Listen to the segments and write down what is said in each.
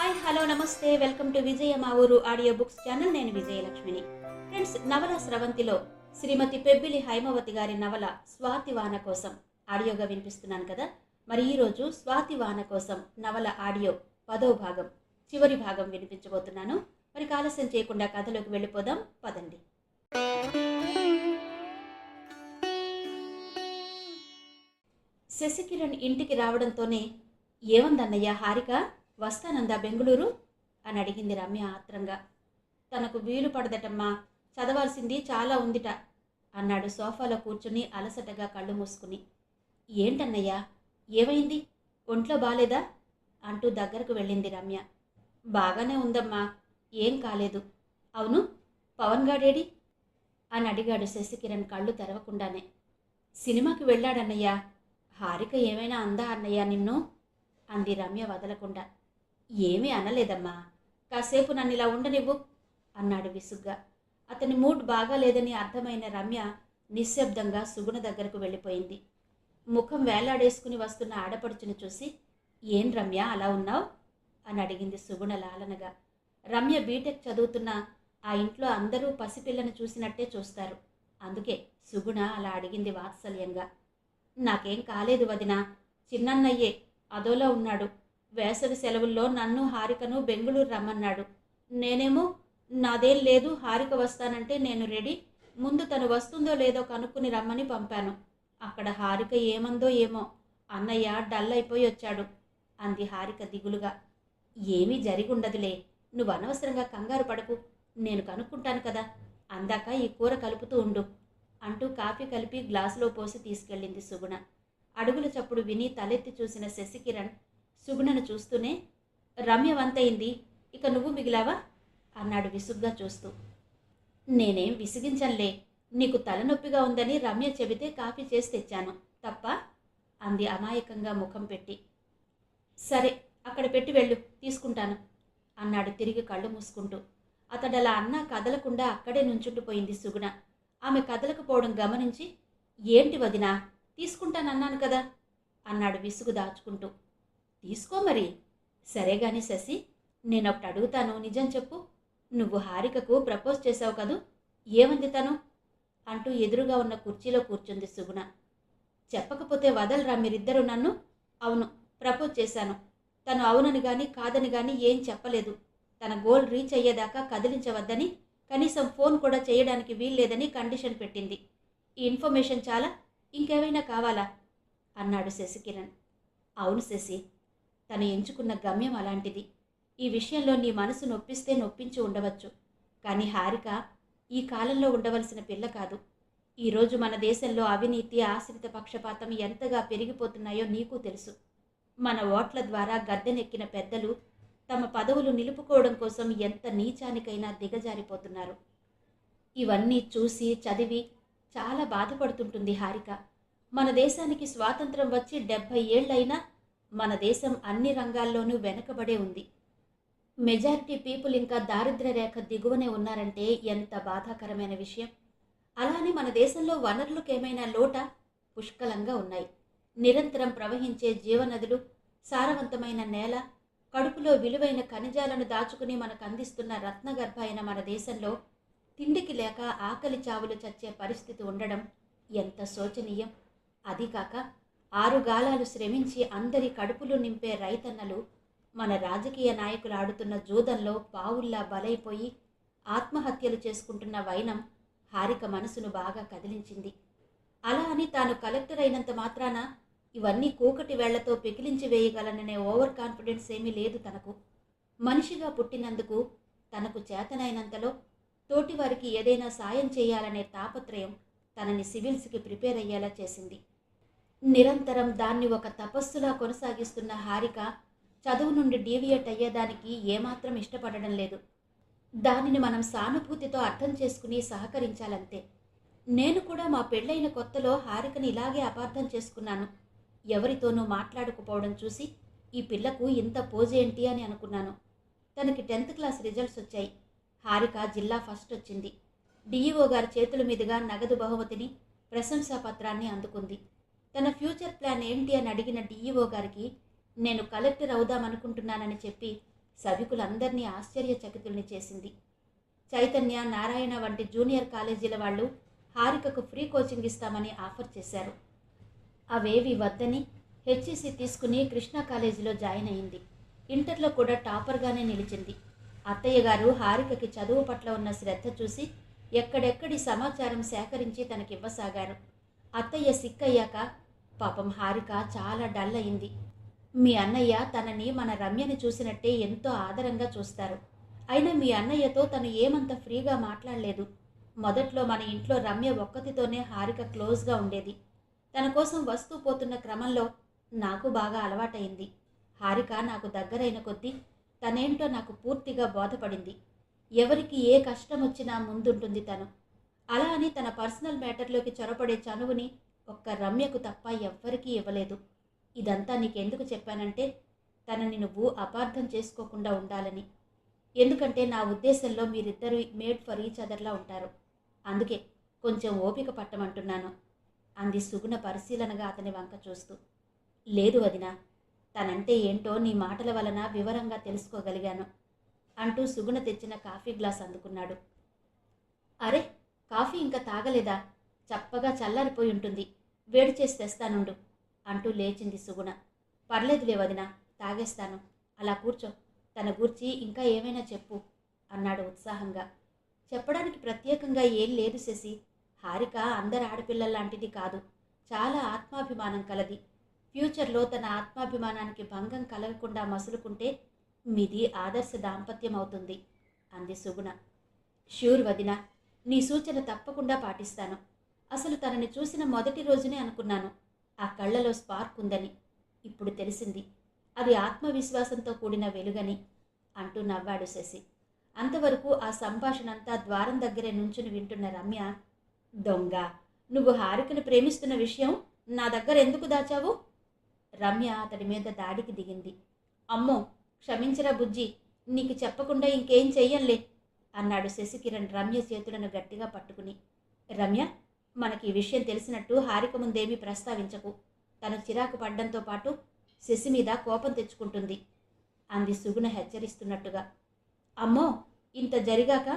Hi hello నమస్తే welcome to విజయ మా ఊరు ఆడియో బుక్స్ ఛానల్. నేను విజయలక్ష్మిని. ఫ్రెండ్స్, నవల స్రవంతిలో శ్రీమతి పెబ్బిలి హైమవతి గారి నవల స్వాతివాన కోసం ఆడియోగా వినిపిస్తున్నాను కదా. మరి ఈరోజు స్వాతివాన కోసం నవల ఆడియో 10వ భాగం చివరి భాగం వినిపించబోతున్నాను. మరి ఆలస్యం చేయకుండా కథలోకి వెళ్ళిపోదాం పదండి. శశికిరణ్ ఇంటికి రావడంతోనే ఏమందన్నయ్య హారిక, వస్తానందా బెంగుళూరు అని అడిగింది రమ్య ఆత్రంగా. తనకు వీలు పడదటమ్మా, చదవాల్సింది చాలా ఉందిట అన్నాడు సోఫాలో కూర్చుని అలసటగా కళ్ళు మూసుకుని. ఏంటన్నయ్యా, ఏమైంది? ఒంట్లో బాలేదా అంటూ దగ్గరకు వెళ్ళింది రమ్య. బాగానే ఉందమ్మా, ఏం కాలేదు. అవును, పవన్ గాడేడి అని అడిగాడు శశికిరణ్ కళ్ళు తెరవకుండానే. సినిమాకి వెళ్ళాడన్నయ్యా. హారిక ఏమైనా అందా అన్నయ్య నిన్ను అంది రమ్య వదలకుండా. ఏమీ అనలేదమ్మా, కాసేపు నన్ను ఇలా ఉండనివ్వు అన్నాడు విసుగ్గా. అతని మూడ్ బాగాలేదని అర్థమైన రమ్య నిశ్శబ్దంగా సుగుణ దగ్గరకు వెళ్ళిపోయింది. ముఖం వేలాడేసుకుని వస్తున్న ఆడపడుచును చూసి, ఏం రమ్య అలా ఉన్నావు అని అడిగింది సుగుణ లాలనగా. రమ్య బీటెక్ చదువుతున్న ఆ ఇంట్లో అందరూ పసిపిల్లను చూసినట్టే చూస్తారు, అందుకే సుగుణ అలా అడిగింది వాత్సల్యంగా. నాకేం కాలేదు వదినా, చిన్నన్నయ్యే అదోలా ఉన్నాడు. వేసవి సెలవుల్లో నన్ను హారికను బెంగుళూరు రమ్మన్నాడు. నేనేమో నాదేం లేదు, హారిక వస్తానంటే నేను రెడీ, ముందు తను వస్తుందో లేదో కనుక్కుని రమ్మని పంపాను. అక్కడ హారిక ఏమందో ఏమో, అన్నయ్య డల్ అయిపోయి వచ్చాడు అంది హారిక దిగులుగా. ఏమీ జరిగుండదులే, నువ్వు అనవసరంగా కంగారు పడకు, నేను కనుక్కుంటాను కదా, అందాక ఈ కూర కలుపుతూ ఉండు అంటూ కాఫీ కలిపి గ్లాసులో పోసి తీసుకెళ్ళింది సుగుణ. అడుగుల చప్పుడు విని తలెత్తి చూసిన శశికిరణ్ సుగుణను చూస్తూనే, రమ్య వంతయింది, ఇక నువ్వు మిగిలావా అన్నాడు విసుగ్గా చూస్తూ. నేనేం విసిగించంలే, నీకు తలనొప్పిగా ఉందని రమ్య చెబితే కాఫీ చేసి తెచ్చాను, తప్ప అంది అమాయకంగా ముఖం పెట్టి. సరే, అక్కడ పెట్టి వెళ్ళు, తీసుకుంటాను అన్నాడు తిరిగి కళ్ళు మూసుకుంటూ. అతడలా అన్నా కదలకుండా అక్కడే నుంచుండిపోయింది సుగుణ. ఆమె కదలకపోవడం గమనించి, ఏంటి వదినా, తీసుకుంటానన్నాను కదా అన్నాడు విసుగు దాచుకుంటూ. తీసుకో మరి. సరేగాని శశి, నేనొకటి అడుగుతాను, నిజం చెప్పు. నువ్వు హారికకు ప్రపోజ్ చేశావు కదూ, ఏమంది తను అంటూ ఎదురుగా ఉన్న కుర్చీలో కూర్చుంది సుగుణ. చెప్పకపోతే వదలరా మీరిద్దరూ నన్ను. అవును, ప్రపోజ్ చేశాను. తను అవునని గాని కాదని గాని ఏం చెప్పలేదు. తన గోల్ రీచ్ అయ్యేదాకా కదిలించవద్దని, కనీసం ఫోన్ కూడా చేయడానికి వీల్లేదని కండిషన్ పెట్టింది. ఈ ఇన్ఫర్మేషన్ చాలా, ఇంకేమైనా కావాలా అన్నాడు శశికిరణ్. అవును శశి, తను ఎంచుకున్న గమ్యం అలాంటిది. ఈ విషయంలో నీ మనసు నొప్పిస్తే నొప్పించి ఉండవచ్చు, కానీ హారిక ఈ కాలంలో ఉండవలసిన పిల్ల కాదు. ఈరోజు మన దేశంలో అవినీతి, ఆశ్రిత పక్షపాతం ఎంతగా పెరిగిపోతున్నాయో నీకు తెలుసు. మన ఓట్ల ద్వారా గద్దెనెక్కిన పెద్దలు తమ పదవులు నిలుపుకోవడం కోసం ఎంత నీచానికైనా దిగజారిపోతున్నారు. ఇవన్నీ చూసి చదివి చాలా బాధపడుతుంటుంది హారిక. మన దేశానికి స్వాతంత్రం వచ్చి 70 ఏళ్లైనా మన దేశం అన్ని రంగాల్లోనూ వెనకబడే ఉంది. మెజారిటీ పీపుల్ ఇంకా దారిద్ర్య రేఖ దిగువనే ఉన్నారంటే ఎంత బాధాకరమైన విషయం. అలానే మన దేశంలో వనరులకేమైనా లోట? పుష్కలంగా ఉన్నాయి. నిరంతరం ప్రవహించే జీవనదులు, సారవంతమైన నేల, కడుపులో విలువైన ఖనిజాలను దాచుకుని మనకు అందిస్తున్న రత్నగర్భ అయిన మన దేశంలో తిండికి లేక ఆకలి చావులు చచ్చే పరిస్థితి ఉండడం ఎంత శోచనీయం. అదీకాక 6 గాలాలు శ్రమించి అందరి కడుపులు నింపే రైతన్నలు మన రాజకీయ నాయకులు ఆడుతున్న జూదంలో పావుల్లా బలైపోయి ఆత్మహత్యలు చేసుకుంటున్న వైనం హారిక మనసును బాగా కదిలించింది. అలా అని తాను కలెక్టర్ అయినంత మాత్రాన ఇవన్నీ కూకటి వేళ్లతో పెకిలించి వేయగలననే ఓవర్ కాన్ఫిడెన్స్ ఏమీ లేదు తనకు. మనిషిగా పుట్టినందుకు తనకు చేతనైనంతలో తోటివారికి ఏదైనా సాయం చేయాలనే తాపత్రయం తనని సివిల్స్కి ప్రిపేర్ అయ్యేలా చేసింది. నిరంతరం దాన్ని ఒక తపస్సులా కొనసాగిస్తున్న హారిక చదువు నుండి డీవియేట్ అయ్యేదానికి ఏమాత్రం ఇష్టపడడం లేదు. దానిని మనం సానుభూతితో అర్థం చేసుకుని సహకరించాలంతే. నేను కూడా మా పెళ్ళైన కొత్తలో హారికని ఇలాగే అపార్థం చేసుకున్నాను. ఎవరితోనూ మాట్లాడకపోవడం చూసి ఈ పిల్లకు ఇంత పోజేంటి అని అనుకున్నాను. తనకి 10th క్లాస్ రిజల్ట్స్ వచ్చాయి. హారిక జిల్లా ఫస్ట్ వచ్చింది. డిఈఓ గారి చేతుల మీదుగా నగదు బహుమతిని, ప్రశంసా పత్రాన్ని అందుకుంది. తన ఫ్యూచర్ ప్లాన్ ఏంటి అని అడిగిన డిఈఓ గారికి నేను కలెక్టర్ అవుదామనుకుంటున్నానని చెప్పి సభికులందరినీ ఆశ్చర్యచకితుల్ని చేసింది. చైతన్య, నారాయణ వంటి జూనియర్ కాలేజీల వాళ్ళు హారికకు ఫ్రీ కోచింగ్ ఇస్తామని ఆఫర్ చేశారు. అవేవి వద్దని హెచ్ఈసి తీసుకుని కృష్ణా కాలేజీలో జాయిన్ అయింది. ఇంటర్లో కూడా టాపర్గానే నిలిచింది. అత్తయ్య గారు హారికకి చదువు పట్ల ఉన్న శ్రద్ధ చూసి ఎక్కడెక్కడి సమాచారం సేకరించి తనకివ్వసాగారు. అత్తయ్య సిక్కయ్యాక పాపం హారిక చాలా డల్ అయింది. మీ అన్నయ్య తనని మన రమ్యని చూసినట్టే ఎంతో ఆదరంగా చూస్తారు. అయినా మీ అన్నయ్యతో తను ఏమంత ఫ్రీగా మాట్లాడలేదు. మొదట్లో మన ఇంట్లో రమ్య ఒక్కతితోనే హారిక క్లోజ్గా ఉండేది. తన కోసం వస్తూ పోతున్న క్రమంలో నాకు బాగా అలవాటైంది. హారిక నాకు దగ్గరైన కొద్దీ తనేంటో నాకు పూర్తిగా బోధపడింది. ఎవరికి ఏ కష్టం వచ్చినా ముందుంటుంది తను. అలా అని తన పర్సనల్ మ్యాటర్లోకి చొరపడే చనువుని ఒక్క రమ్యకు తప్ప ఎవ్వరికీ ఇవ్వలేదు. ఇదంతా నీకెందుకు చెప్పానంటే తనని నువ్వు అపార్థం చేసుకోకుండా ఉండాలని. ఎందుకంటే నా ఉద్దేశంలో మీరిద్దరూ మేడ్ ఫర్ ఈచ్ అదర్లా ఉంటారు. అందుకే కొంచెం ఓపిక పట్టమంటున్నాను అంది సుగుణ పరిశీలనగా అతని వంక చూస్తూ. లేదు వదినా, తనంటే ఏంటో నీ మాటల వలన వివరంగా తెలుసుకోగలిగాను అంటూ సుగుణ తెచ్చిన కాఫీ గ్లాస్ అందుకున్నాడు. అరే, కాఫీ ఇంకా తాగలేదా? చప్పగా చల్లారిపోయి ఉంటుంది, వేడి చేసి తెస్తానుండు అంటూ లేచింది సుగుణ. పర్లేదులే వదినా, తాగేస్తాను, అలా కూర్చో, తన గూర్చి ఇంకా ఏమైనా చెప్పు అన్నాడు ఉత్సాహంగా. చెప్పడానికి ప్రత్యేకంగా ఏం లేదు శశి. హారిక అందరి ఆడపిల్లల్లాంటిది కాదు, చాలా ఆత్మాభిమానం కలది. ఫ్యూచర్లో తన ఆత్మాభిమానానికి భంగం కలగకుండా మసులుకుంటే మీది ఆదర్శ దాంపత్యం అవుతుంది అంది సుగుణ. ష్యూర్ వదినా, నీ సూచన తప్పకుండా పాటిస్తాను. అసలు తనని చూసిన మొదటి రోజునే అనుకున్నాను ఆ కళ్ళలో స్పార్క్ ఉందని. ఇప్పుడు తెలిసింది అది ఆత్మవిశ్వాసంతో కూడిన వెలుగని అంటూ నవ్వాడు శశి. అంతవరకు ఆ సంభాషణంతా ద్వారం దగ్గరే నుంచుని వింటున్న రమ్య, దొంగ, నువ్వు హారికను ప్రేమిస్తున్న విషయం నా దగ్గర ఎందుకు దాచావు? రమ్య అతడి మీద దాడికి దిగింది. అమ్మో, క్షమించరా బుజ్జి, నీకు చెప్పకుండా ఇంకేం చెయ్యంలే అన్నాడు శశికిరణ్ రమ్య చేతులను గట్టిగా పట్టుకుని. రమ్య, మనకి ఈ విషయం తెలిసినట్టు హారిక ముందేమీ ప్రస్తావించకు. తను చిరాకు పడ్డంతో పాటు శశి మీద కోపం తెచ్చుకుంటుంది అంది సుగుణ హెచ్చరిస్తున్నట్టుగా. అమ్మో, ఇంత జరిగాక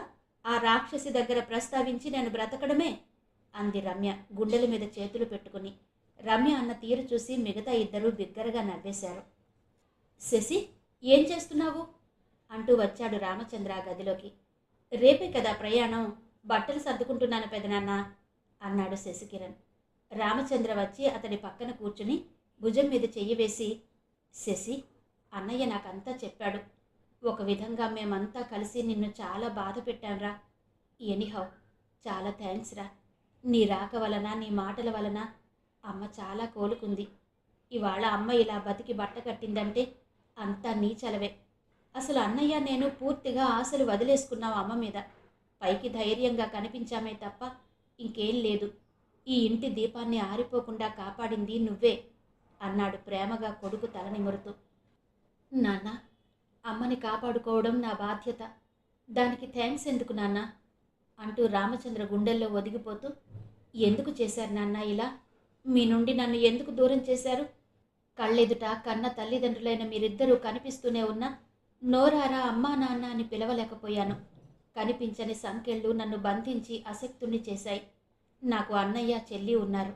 ఆ రాక్షసి దగ్గర ప్రస్తావించి నేను బ్రతకడమే అంది రమ్య గుండెల మీద చేతులు పెట్టుకుని. రమ్య అన్న తీరు చూసి మిగతా ఇద్దరూ బిగ్గరగా నవ్వేశారు. శశి, ఏం చేస్తున్నావు అంటూ వచ్చాడు రామచంద్ర గదిలోకి. రేపే కదా ప్రయాణం, బట్టలు సర్దుకుంటున్నాను పెదనాన్న అన్నాడు శశికిరణ్. రామచంద్ర వచ్చి అతడి పక్కన కూర్చుని భుజం మీద చెయ్యి వేసి, శశి, అన్నయ్య నాకంతా చెప్పాడు. ఒక విధంగా మేమంతా కలిసి నిన్ను చాలా బాధ పెట్టాంరా. ఎనీహౌ, చాలా థ్యాంక్స్ రా. నీ రాక వలన, నీ మాటల వలన అమ్మ చాలా కోలుకుంది. ఇవాళ అమ్మ ఇలా బతికి బట్ట కట్టిందంటే అంతా నీ చలవే. అసలు అన్నయ్య నేను పూర్తిగా ఆశలు వదిలేసుకున్నావు అమ్మ మీద. పైకి ధైర్యంగా కనిపించామే తప్ప ఇంకేం లేదు. ఈ ఇంటి దీపాన్ని ఆరిపోకుండా కాపాడింది నువ్వే అన్నాడు ప్రేమగా కొడుకు తలనిమురుతూ. నాన్న, అమ్మని కాపాడుకోవడం నా బాధ్యత. దానికి థ్యాంక్స్ ఎందుకు నాన్న అంటూ రామచంద్ర గుండెల్లో ఒదిగిపోతూ, ఎందుకు చేశారు నాన్న ఇలా? మీ నుండి నన్ను ఎందుకు దూరం చేశారు? కళ్ళెదుట కన్న తల్లిదండ్రులైన మీరిద్దరూ కనిపిస్తూనే ఉన్నా నోరారా అమ్మా నాన్న అని పిలవలేకపోయాను. కనిపించని సంకెళ్ళు నన్ను బంధించి అశక్తుణ్ణి చేశాయి. నాకు అన్నయ్య, చెల్లి ఉన్నారు.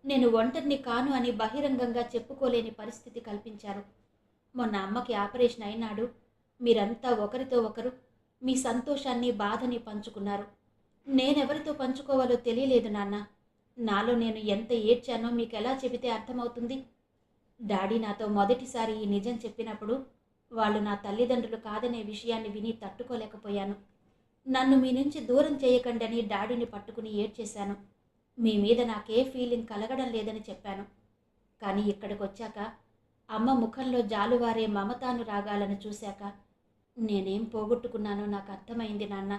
నేను ఒంటరిని కాను అని బహిరంగంగా చెప్పుకోలేని పరిస్థితి కల్పించారు. మొన్న అమ్మకి ఆపరేషన్ అయినాడు మీరంతా ఒకరితో ఒకరు మీ సంతోషాన్ని, బాధని పంచుకున్నారు. నేనెవరితో పంచుకోవాలో తెలియలేదు నాన్న. నాలో నేను ఎంత ఏడ్చానో మీకెలా చెబితే అర్థమవుతుంది? డాడీ నాతో మొదటిసారి ఈ నిజం చెప్పినప్పుడు వాళ్ళు నా తల్లిదండ్రులు కాదనే విషయాన్ని విని తట్టుకోలేకపోయాను. నన్ను మీ నుంచి దూరం చేయకండని డాడీని పట్టుకుని ఏడ్చేశాను. మీ మీద నాకే ఫీలింగ్ కలగడం లేదని చెప్పాను. కానీ ఇక్కడికి వచ్చాక, అమ్మ ముఖంలో జాలువారే మమతాను రాగాలను చూశాక నేనేం పోగొట్టుకున్నానో నాకు అర్థమైంది నాన్న.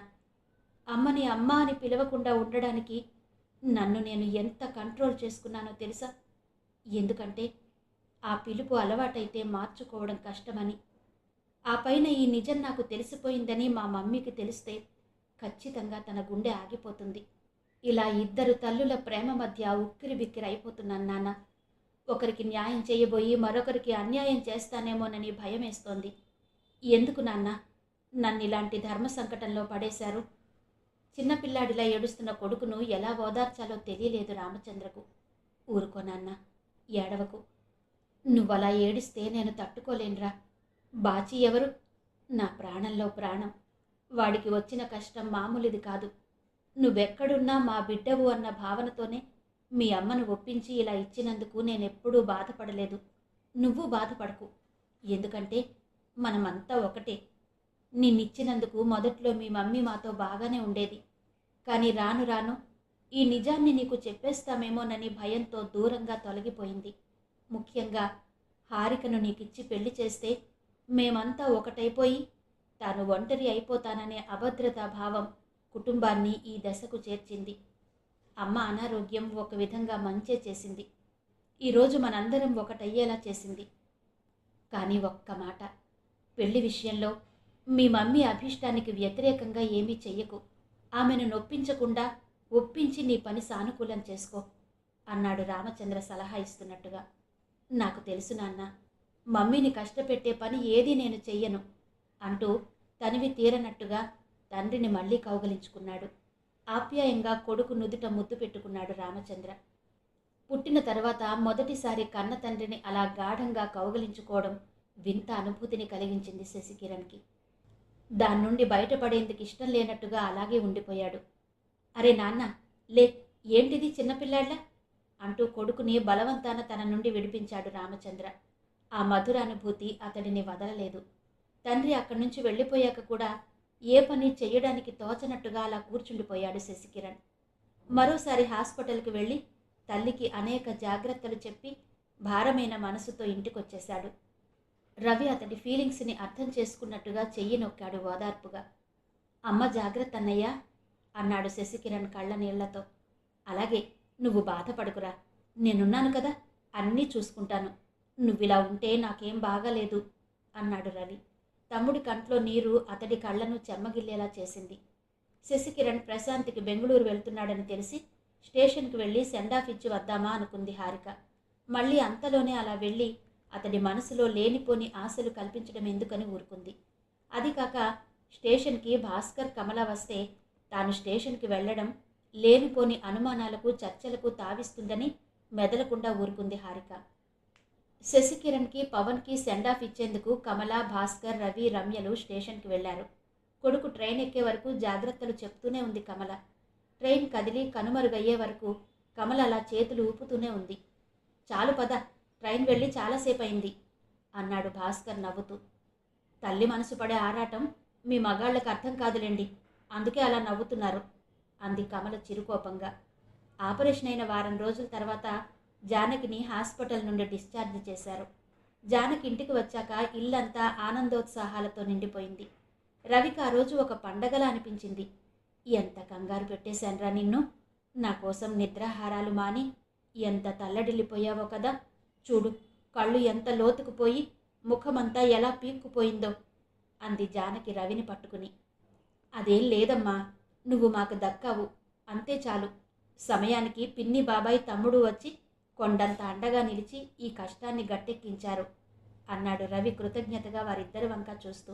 అమ్మని అమ్మ అని పిలవకుండా ఉండడానికి నన్ను నేను ఎంత కంట్రోల్ చేసుకున్నానో తెలుసా? ఎందుకంటే ఆ పిలుపు అలవాటైతే మార్చుకోవడం కష్టమని. ఆ పైన ఈ నిజం నాకు తెలిసిపోయిందని మా మమ్మీకి తెలిస్తే ఖచ్చితంగా తన గుండె ఆగిపోతుంది. ఇలా ఇద్దరు తల్లుల ప్రేమ మధ్య ఉక్కిరి బిక్కిరి అయిపోతున్నాను నాన్న. ఒకరికి న్యాయం చేయబోయి మరొకరికి అన్యాయం చేస్తానేమోనని భయం వేస్తోంది. ఎందుకు నాన్న నన్ను ఇలాంటి ధర్మ సంకటంలో పడేశారు? చిన్నపిల్లాడిలా ఏడుస్తున్న కొడుకును ఎలా ఓదార్చాలో తెలియలేదు రామచంద్రకు. ఊరుకో నాన్న, ఏడవకు. నువ్వలా ఏడిస్తే నేను తట్టుకోలేనురా. బాచి ఎవరు? నా ప్రాణంలో ప్రాణం. వాడికి వచ్చిన కష్టం మామూలుది కాదు. నువ్వెక్కడున్నా మా బిడ్డవు అన్న భావనతోనే మీ అమ్మను ఒప్పించి ఇలా ఇచ్చినందుకు నేనెప్పుడూ బాధపడలేదు. నువ్వు బాధపడకు. ఎందుకంటే మనమంతా ఒకటే. నిన్నిచ్చినందుకు మొదట్లో మీ మమ్మీ మాతో బాగానే ఉండేది. కానీ రాను రాను ఈ నిజాన్ని నీకు చెప్పేస్తామేమోనని భయంతో దూరంగా తొలగిపోయింది. ముఖ్యంగా హారికను నీకిచ్చి పెళ్లి చేస్తే మేమంతా ఒకటైపోయి తాను ఒంటరి అయిపోతాననే అభద్రతా భావం కుటుంబాన్ని ఈ దశకు చేర్చింది. అమ్మ అనారోగ్యం ఒక విధంగా మంచే చేసింది. ఈరోజు మనందరం ఒకటయ్యేలా చేసింది. కానీ ఒక్క మాట, పెళ్లి విషయంలో మీ మమ్మీ అభీష్టానికి వ్యతిరేకంగా ఏమీ చెయ్యకు. ఆమెను నొప్పించకుండా ఒప్పించి నీ పని సానుకూలం చేసుకో అన్నాడు రామచంద్ర సలహా ఇస్తున్నట్టుగా. నాకు తెలుసు నాన్న, మమ్మీని కష్టపెట్టే పని ఏదీ నేను చెయ్యను అంటూ తనివి తీరనట్టుగా తండ్రిని మళ్ళీ కౌగలించుకున్నాడు. ఆప్యాయంగా కొడుకు నుదుట ముద్దు పెట్టుకున్నాడు రామచంద్ర. పుట్టిన తర్వాత మొదటిసారి కన్న తండ్రిని అలా గాఢంగా కౌగలించుకోవడం వింత అనుభూతిని కలిగించింది శశికిరణ్కి. దాని నుండి బయటపడేందుకు ఇష్టం లేనట్టుగా అలాగే ఉండిపోయాడు. అరే నాన్న, లే, ఏంటిది చిన్నపిల్లాడ్లా అంటూ కొడుకుని బలవంతాన తన నుండి విడిపించాడు రామచంద్ర. ఆ మధురానుభూతి అతడిని వదలలేదు. తండ్రి అక్కడి నుంచి వెళ్ళిపోయాక కూడా ఏ పని చెయ్యడానికి తోచనట్టుగా అలా కూర్చుండిపోయాడు శశికిరణ్. మరోసారి హాస్పిటల్కి వెళ్ళి తల్లికి అనేక జాగ్రత్తలు చెప్పి భారమైన మనసుతో ఇంటికొచ్చేశాడు. రవి అతడి ఫీలింగ్స్ని అర్థం చేసుకున్నట్టుగా చెయ్యి నొక్కాడు ఓదార్పుగా. అమ్మ జాగ్రత్త అన్నయ్యా అన్నాడు శశికిరణ్ కళ్ళ నీళ్లతో. అలాగే, నువ్వు బాధపడుకురా, నేనున్నాను కదా, అన్నీ చూసుకుంటాను. నువ్విలా ఉంటే నాకేం బాగాలేదు అన్నాడు రవి. తమ్ముడి కంట్లో నీరు అతడి కళ్ళను చెమ్మగిల్లేలా చేసింది. శశికిరణ్ ప్రశాంత్కి బెంగుళూరు వెళ్తున్నాడని తెలిసి స్టేషన్కి వెళ్ళి సెండాఫ్ ఇచ్చి వద్దామా అనుకుంది హారిక. మళ్ళీ అంతలోనే అలా వెళ్ళి అతడి మనసులో లేనిపోని ఆశలు కల్పించడం ఎందుకని ఊరుకుంది. అది కాక స్టేషన్కి భాస్కర్ కమల వస్తే తాను స్టేషన్కి వెళ్లడం లేనిపోని అనుమానాలకు చర్చలకు తావిస్తుందని మెదలకుండా ఊరుకుంది హారిక. శశికిరణ్కి పవన్కి సెండాఫ్ ఇచ్చేందుకు కమల, భాస్కర్, రవి, రమ్యలు స్టేషన్కి వెళ్లారు. కొడుకు ట్రైన్ ఎక్కే వరకు జాగ్రత్తలు చెప్తూనే ఉంది కమల. ట్రైన్ కదిలి కనుమరుగయ్యే వరకు కమల అలా చేతులు ఊపుతూనే ఉంది. చాలు పద, ట్రైన్ వెళ్ళి చాలాసేపు అయింది అన్నాడు భాస్కర్ నవ్వుతూ. తల్లి మనసు పడే ఆరాటం మీ మగాళ్లకు అర్థం కాదులేండి, అందుకే అలా నవ్వుతున్నారు అంది కమల చిరుకోపంగా. ఆపరేషన్ అయిన వారం రోజుల తర్వాత జానకిని హాస్పిటల్ నుండి డిశ్చార్జ్ చేశారు. జానకి ఇంటికి వచ్చాక ఇల్లంతా ఆనందోత్సాహాలతో నిండిపోయింది. రవికి ఆ రోజు ఒక పండగలా అనిపించింది. ఎంత కంగారు పెట్టేశాన్రా నిన్ను, నా కోసం నిద్రాహారాలు మాని ఎంత తల్లడిల్లిపోయావో కదా. చూడు, కళ్ళు ఎంత లోతుకుపోయి ముఖమంతా ఎలా పీక్కుపోయిందో అంది జానకి రవిని పట్టుకుని. అదేం లేదమ్మా, నువ్వు మాకు దక్కావు, అంతే చాలు. సమయానికి పిన్ని, బాబాయ్, తమ్ముడు వచ్చి కొండంత అండగా నిలిచి ఈ కష్టాన్ని గట్టెక్కించారు అన్నాడు రవి కృతజ్ఞతగా వారిద్దరి వంక చూస్తూ.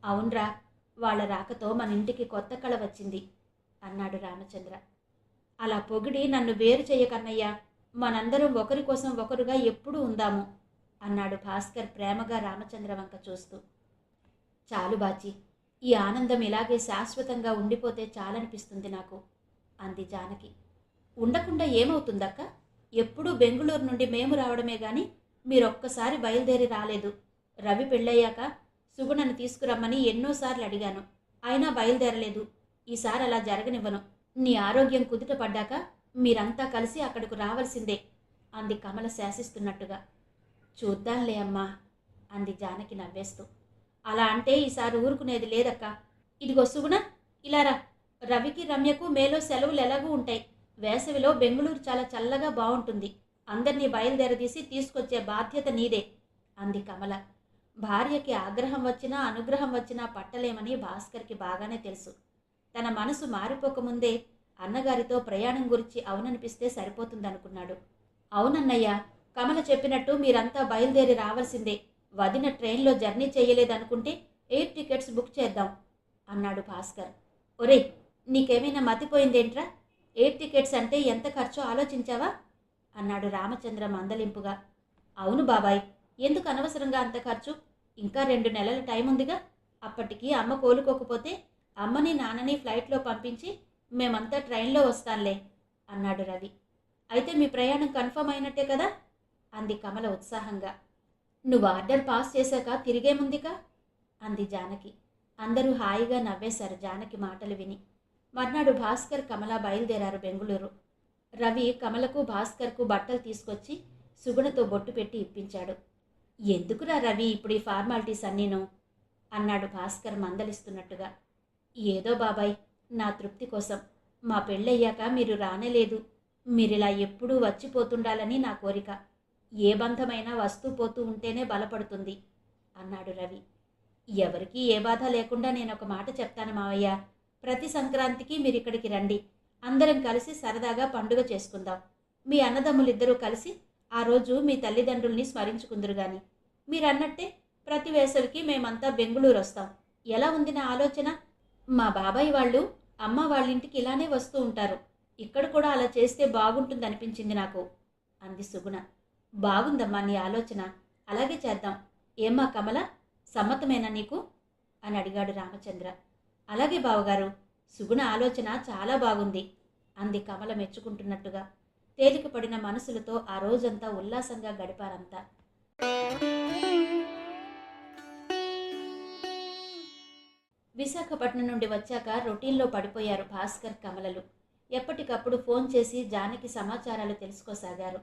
అవునరా, వాళ్ళ రాకతో మన ఇంటికి కొత్త కళ వచ్చింది అన్నాడు రామచంద్ర. అలా పొగిడి నన్ను వేరు చెయ్యకన్నయ్యా, మనందరం ఒకరి కోసం ఒకరుగా ఎప్పుడూ ఉందాము అన్నాడు భాస్కర్ ప్రేమగా రామచంద్ర వంక చూస్తూ. చాలు బాచి, ఈ ఆనందం ఇలాగే శాశ్వతంగా ఉండిపోతే చాలనిపిస్తుంది నాకు అంది జానకి. ఉండకుండా ఏమవుతుందక్క, ఎప్పుడూ బెంగుళూరు నుండి మేము రావడమే గాని మీరొక్కసారి బయలుదేరి రాలేదు. రవి పెళ్ళయ్యాక సుగుణను తీసుకురమ్మని ఎన్నోసార్లు అడిగాను, అయినా బయలుదేరలేదు. ఈసారి అలా జరగనివ్వను. నీ ఆరోగ్యం కుదుట పడ్డాక మీరంతా కలిసి అక్కడకు రావాల్సిందే అంది కమల శాసిస్తున్నట్టుగా. చూద్దాంలే అమ్మా అంది జానకి నవ్వేస్తూ. అలా అంటే ఈసారి ఊరుకునేది లేదక్క. ఇదిగో సుగుణ, ఇలారా. రవికి, రమ్యకు మేలో సెలవులు ఎలాగూ ఉంటాయి. వేసవిలో బెంగుళూరు చాలా చల్లగా బాగుంటుంది. అందరినీ బయలుదేరదీసి తీసుకొచ్చే బాధ్యత నీదే అంది కమల. భార్యకి ఆగ్రహం వచ్చినా అనుగ్రహం వచ్చినా పట్టలేమని భాస్కర్కి బాగానే తెలుసు. తన మనసు మారిపోకముందే అన్నగారితో ప్రయాణం గురించి అవుననిపిస్తే సరిపోతుందనుకున్నాడు. అవునన్నయ్య, కమల చెప్పినట్టు మీరంతా బయలుదేరి రావాల్సిందే. వదిన ట్రైన్లో జర్నీ చేయలేదనుకుంటే ఎయిర్ టికెట్స్ బుక్ చేద్దాం అన్నాడు భాస్కర్. ఒరే, నీకేమైనా మతిపోయిందేంట్రా? ఎయిర్ టికెట్స్ అంటే ఎంత ఖర్చో ఆలోచించావా అన్నాడు రామచంద్ర మందలింపుగా. అవును బాబాయ్, ఎందుకు అనవసరంగా అంత ఖర్చు? ఇంకా 2 నెలల టైం ఉందిగా. అప్పటికి అమ్మ కోలుకోకపోతే అమ్మని నాన్నని ఫ్లైట్లో పంపించి మేమంతా ట్రైన్లో వస్తాంలే అన్నాడు రవి. అయితే మీ ప్రయాణం కన్ఫర్మ్ అయినట్టే కదా అంది కమల ఉత్సాహంగా. నువ్వు ఆర్డర్ పాస్ చేశాక తిరిగేముందిగా అంది జానకి. అందరూ హాయిగా నవ్వేశారు జానకి మాటలు విని. మర్నాడు భాస్కర్, కమల బయలుదేరారు బెంగుళూరు. రవి కమలకు భాస్కర్కు బట్టలు తీసుకొచ్చి సుగుణతో బొట్టు పెట్టి ఇప్పించాడు. ఎందుకురా రవి ఇప్పుడు ఈ ఫార్మాలిటీస్ అన్నీను అన్నాడు భాస్కర్ మందలిస్తున్నట్టుగా. ఏదో బాబాయ్, నా తృప్తి కోసం. మా పెళ్ళయ్యాక మీరు రానేలేదు. మీరిలా ఎప్పుడూ వచ్చిపోతుండాలని నా కోరిక. ఏ బంధమైనా వస్తూ పోతూ ఉంటేనే బలపడుతుంది అన్నాడు రవి. ఎవరికీ ఏ బాధ లేకుండా నేనొక మాట చెప్తాను మావయ్య. ప్రతి సంక్రాంతికి మీరిక్కడికి రండి. అందరం కలిసి సరదాగా పండుగ చేసుకుందాం. మీ అన్నదమ్ములిద్దరూ కలిసి ఆ రోజు మీ తల్లిదండ్రుల్ని స్మరించుకుందరు గాని. మీరన్నట్టే ప్రతి వేసవికి మేమంతా బెంగుళూరు వస్తాం. ఎలా ఉంది నా ఆలోచన? మా బాబాయ్ వాళ్ళు అమ్మ వాళ్ళింటికి ఇలానే వస్తూ ఉంటారు. ఇక్కడ కూడా అలా చేస్తే బాగుంటుందనిపించింది నాకు అంది సుగుణ. బాగుందమ్మా నీ ఆలోచన, అలాగే చేద్దాం. ఏమ్మా కమల, సమ్మతమేనా నీకు అని అడిగాడు రామచంద్ర. అలాగే బావగారు, సుగుణ ఆలోచన చాలా బాగుంది అంది కమల మెచ్చుకుంటున్నట్టుగా. తేలికపడిన మనసులతో ఆ రోజంతా ఉల్లాసంగా గడిపారంతా. విశాఖపట్నం నుండి వచ్చాక రొటీన్లో పడిపోయారు భాస్కర్, కమలలు. ఎప్పటికప్పుడు ఫోన్ చేసి జానకి సమాచారాలు తెలుసుకోసాగారు.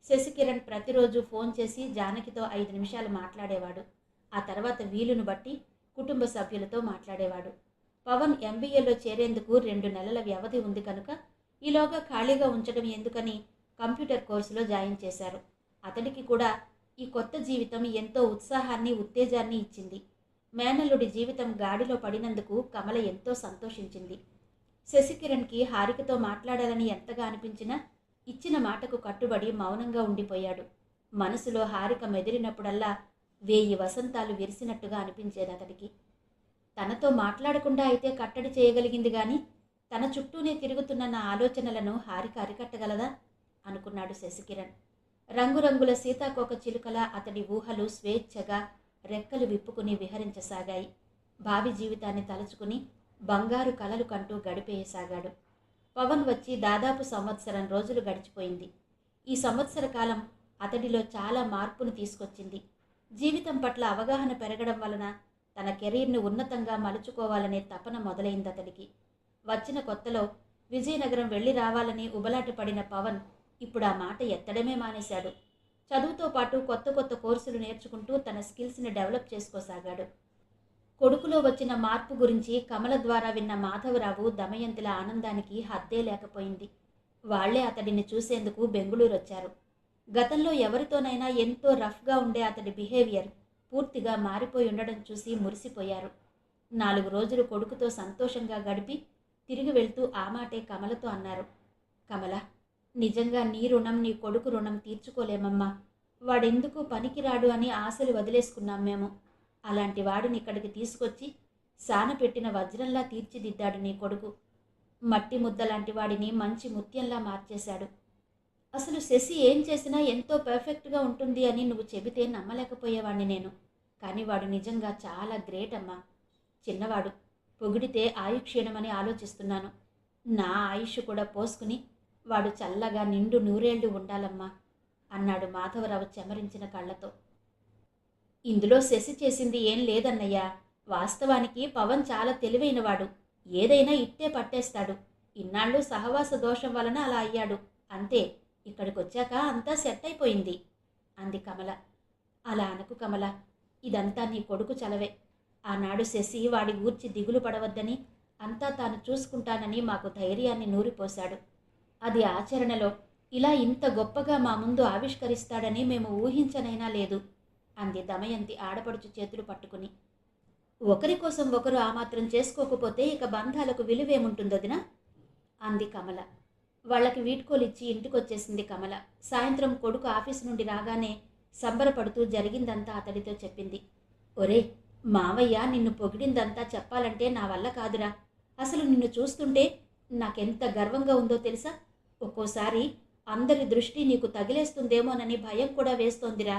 శశికిరణ్ ప్రతిరోజు ఫోన్ చేసి జానకితో 5 నిమిషాలు మాట్లాడేవాడు. ఆ తర్వాత వీలును బట్టి కుటుంబ సభ్యులతో మాట్లాడేవాడు. పవన్ ఎంబీఏలో చేరేందుకు 2 నెలల వ్యవధి ఉంది కనుక ఈలోగా ఖాళీగా ఉంచడం ఎందుకని కంప్యూటర్ కోర్సులో జాయిన్ చేశారు. అతడికి కూడా ఈ కొత్త జీవితం ఎంతో ఉత్సాహాన్ని, ఉత్తేజాన్ని ఇచ్చింది. మేనల్లుడి జీవితం గాడిలో పడినందుకు కమల ఎంతో సంతోషించింది. శశికిరణ్కి హారికతో మాట్లాడాలని ఎంతగా అనిపించినా ఇచ్చిన మాటకు కట్టుబడి మౌనంగా ఉండిపోయాడు. మనసులో హారిక మెదిలినప్పుడల్లా 1000 వసంతాలు విరిసినట్టుగా అనిపించేది అతడికి. తనతో మాట్లాడకుండా అయితే కట్టడి చేయగలిగింది గాని తన చుట్టూనే తిరుగుతున్న నా ఆలోచనలను హారిక అరికట్టగలదా అనుకున్నాడు శశికిరణ్. రంగురంగుల సీతాకోక చిలుకల అతడి ఊహలు స్వేచ్ఛగా రెక్కలు విప్పుకుని విహరించసాగాయి. భావి జీవితాన్ని తలుచుకుని బంగారు కలలు కంటూ గడిపేయసాగాడు. పవన్ వచ్చి దాదాపు 1 సంవత్సరం రోజులు గడిచిపోయింది. ఈ సంవత్సర కాలం అతడిలో చాలా మార్పును తీసుకొచ్చింది. జీవితం పట్ల అవగాహన పెరగడం వలన తన కెరీర్ను ఉన్నతంగా మలుచుకోవాలనే తపన మొదలైంది అతడికి. వచ్చిన కొత్తలో విజయనగరం వెళ్ళి రావాలని ఉబలాట పడిన పవన్ ఇప్పుడు ఆ మాట ఎత్తడమే మానేశాడు. చదువుతో పాటు కొత్త కొత్త కోర్సులు నేర్చుకుంటూ తన స్కిల్స్ని డెవలప్ చేసుకోసాగాడు. కొడుకులో వచ్చిన మార్పు గురించి కమల ద్వారా విన్న మాధవరావు, దమయంతిల ఆనందానికి హద్దే లేకపోయింది. వాళ్లే అతడిని చూసేందుకు బెంగుళూరు వచ్చారు. గతంలో ఎవరితోనైనా ఎంతో రఫ్గా ఉండే అతడి బిహేవియర్ పూర్తిగా మారిపోయి ఉండడం చూసి మురిసిపోయారు. 4 రోజులు కొడుకుతో సంతోషంగా గడిపి తిరిగి వెళ్తూ ఆ మాటే కమలతో అన్నారు. కమల, నిజంగా నీ రుణం, నీ కొడుకు రుణం తీర్చుకోలేమమ్మా. వాడెందుకు పనికిరాడు అని ఆశలు వదిలేసుకున్నాం మేము. అలాంటి వాడిని ఇక్కడికి తీసుకొచ్చి సానపెట్టిన వజ్రంలా తీర్చిదిద్దాడు నీ కొడుకు. మట్టి ముద్దలాంటి వాడిని మంచి ముత్యంలా మార్చేశాడు. అసలు శశి ఏం చేసినా ఎంతో పర్ఫెక్ట్గా ఉంటుంది అని నువ్వు చెబితే నమ్మలేకపోయేవాడిని నేను. కానీ వాడు నిజంగా చాలా గ్రేట్ అమ్మా. చిన్నవాడు, పొగిడితే ఆయుక్షీణమని ఆలోచిస్తున్నాను. నా ఆయుష్ కూడా పోసుకుని వాడు చల్లగా నిండు 100 ఏళ్లు ఉండాలమ్మా అన్నాడు మాధవరావు చెమరించిన కళ్ళతో. ఇందులో శశి చేసింది ఏం లేదన్నయ్యా. వాస్తవానికి పవన్ చాలా తెలివైనవాడు. ఏదైనా ఇట్టే పట్టేస్తాడు. ఇన్నాళ్ళు సహవాస దోషం వలన అలా అయ్యాడు అంతే. ఇక్కడికొచ్చాక అంతా సెట్ అయిపోయింది అంది కమల. అలా అనకు కమల, ఇదంతా నీ కొడుకు చలవే. ఆనాడు శశి వాడి గూర్చి దిగులు పడవద్దని, అంతా తాను చూసుకుంటానని మాకు ధైర్యాన్ని నూరిపోశాడు. అది ఆచరణలో ఇలా ఇంత గొప్పగా మా ముందు ఆవిష్కరిస్తాడని మేము ఊహించనైనా లేదు అంది దమయంతి ఆడపడుచు చేతులు పట్టుకుని. ఒకరి కోసం ఒకరు ఆ మాత్రం చేసుకోకపోతే ఇక బంధాలకు విలువేముంటుందదినా అంది కమల. వాళ్ళకి వీడ్కోలిచ్చి ఇంటికొచ్చేసింది కమల. సాయంత్రం కొడుకు ఆఫీసు నుండి రాగానే సంబరపడుతూ జరిగిందంతా అతడితో చెప్పింది. ఒరే, మావయ్య నిన్ను పొగిడిందంతా చెప్పాలంటే నా వల్ల కాదురా. అసలు నిన్ను చూస్తుంటే నాకెంత గర్వంగా ఉందో తెలుసా? ఒక్కోసారి అందరి దృష్టి నీకు తగిలేస్తుందేమోనని భయం కూడా వేస్తోందిరా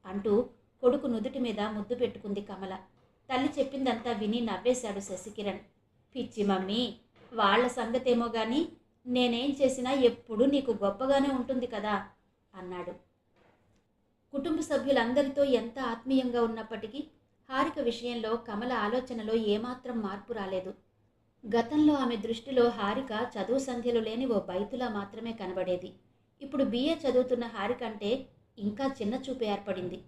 అంటూ కొడుకు నుదుటి మీద ముద్దు పెట్టుకుంది కమల. తల్లి చెప్పిందంతా విని నవ్వేశాడు శశికిరణ్. పిచ్చి మమ్మీ, వాళ్ల సంగతేమో గాని నేనేం చేసినా ఎప్పుడూ నీకు గొప్పగానే ఉంటుంది కదా అన్నాడు. కుటుంబ సభ్యులందరితో ఎంత ఆత్మీయంగా ఉన్నప్పటికీ హారిక విషయంలో కమల ఆలోచనలో ఏమాత్రం మార్పు రాలేదు. గతంలో ఆమె దృష్టిలో హారిక చదువు సంధ్యలు లేని ఓ బైతులా మాత్రమే కనబడేది. ఇప్పుడు బిఏ చదువుతున్న హారిక అంటే ఇంకా చిన్న చూపు ఏర్పడింది.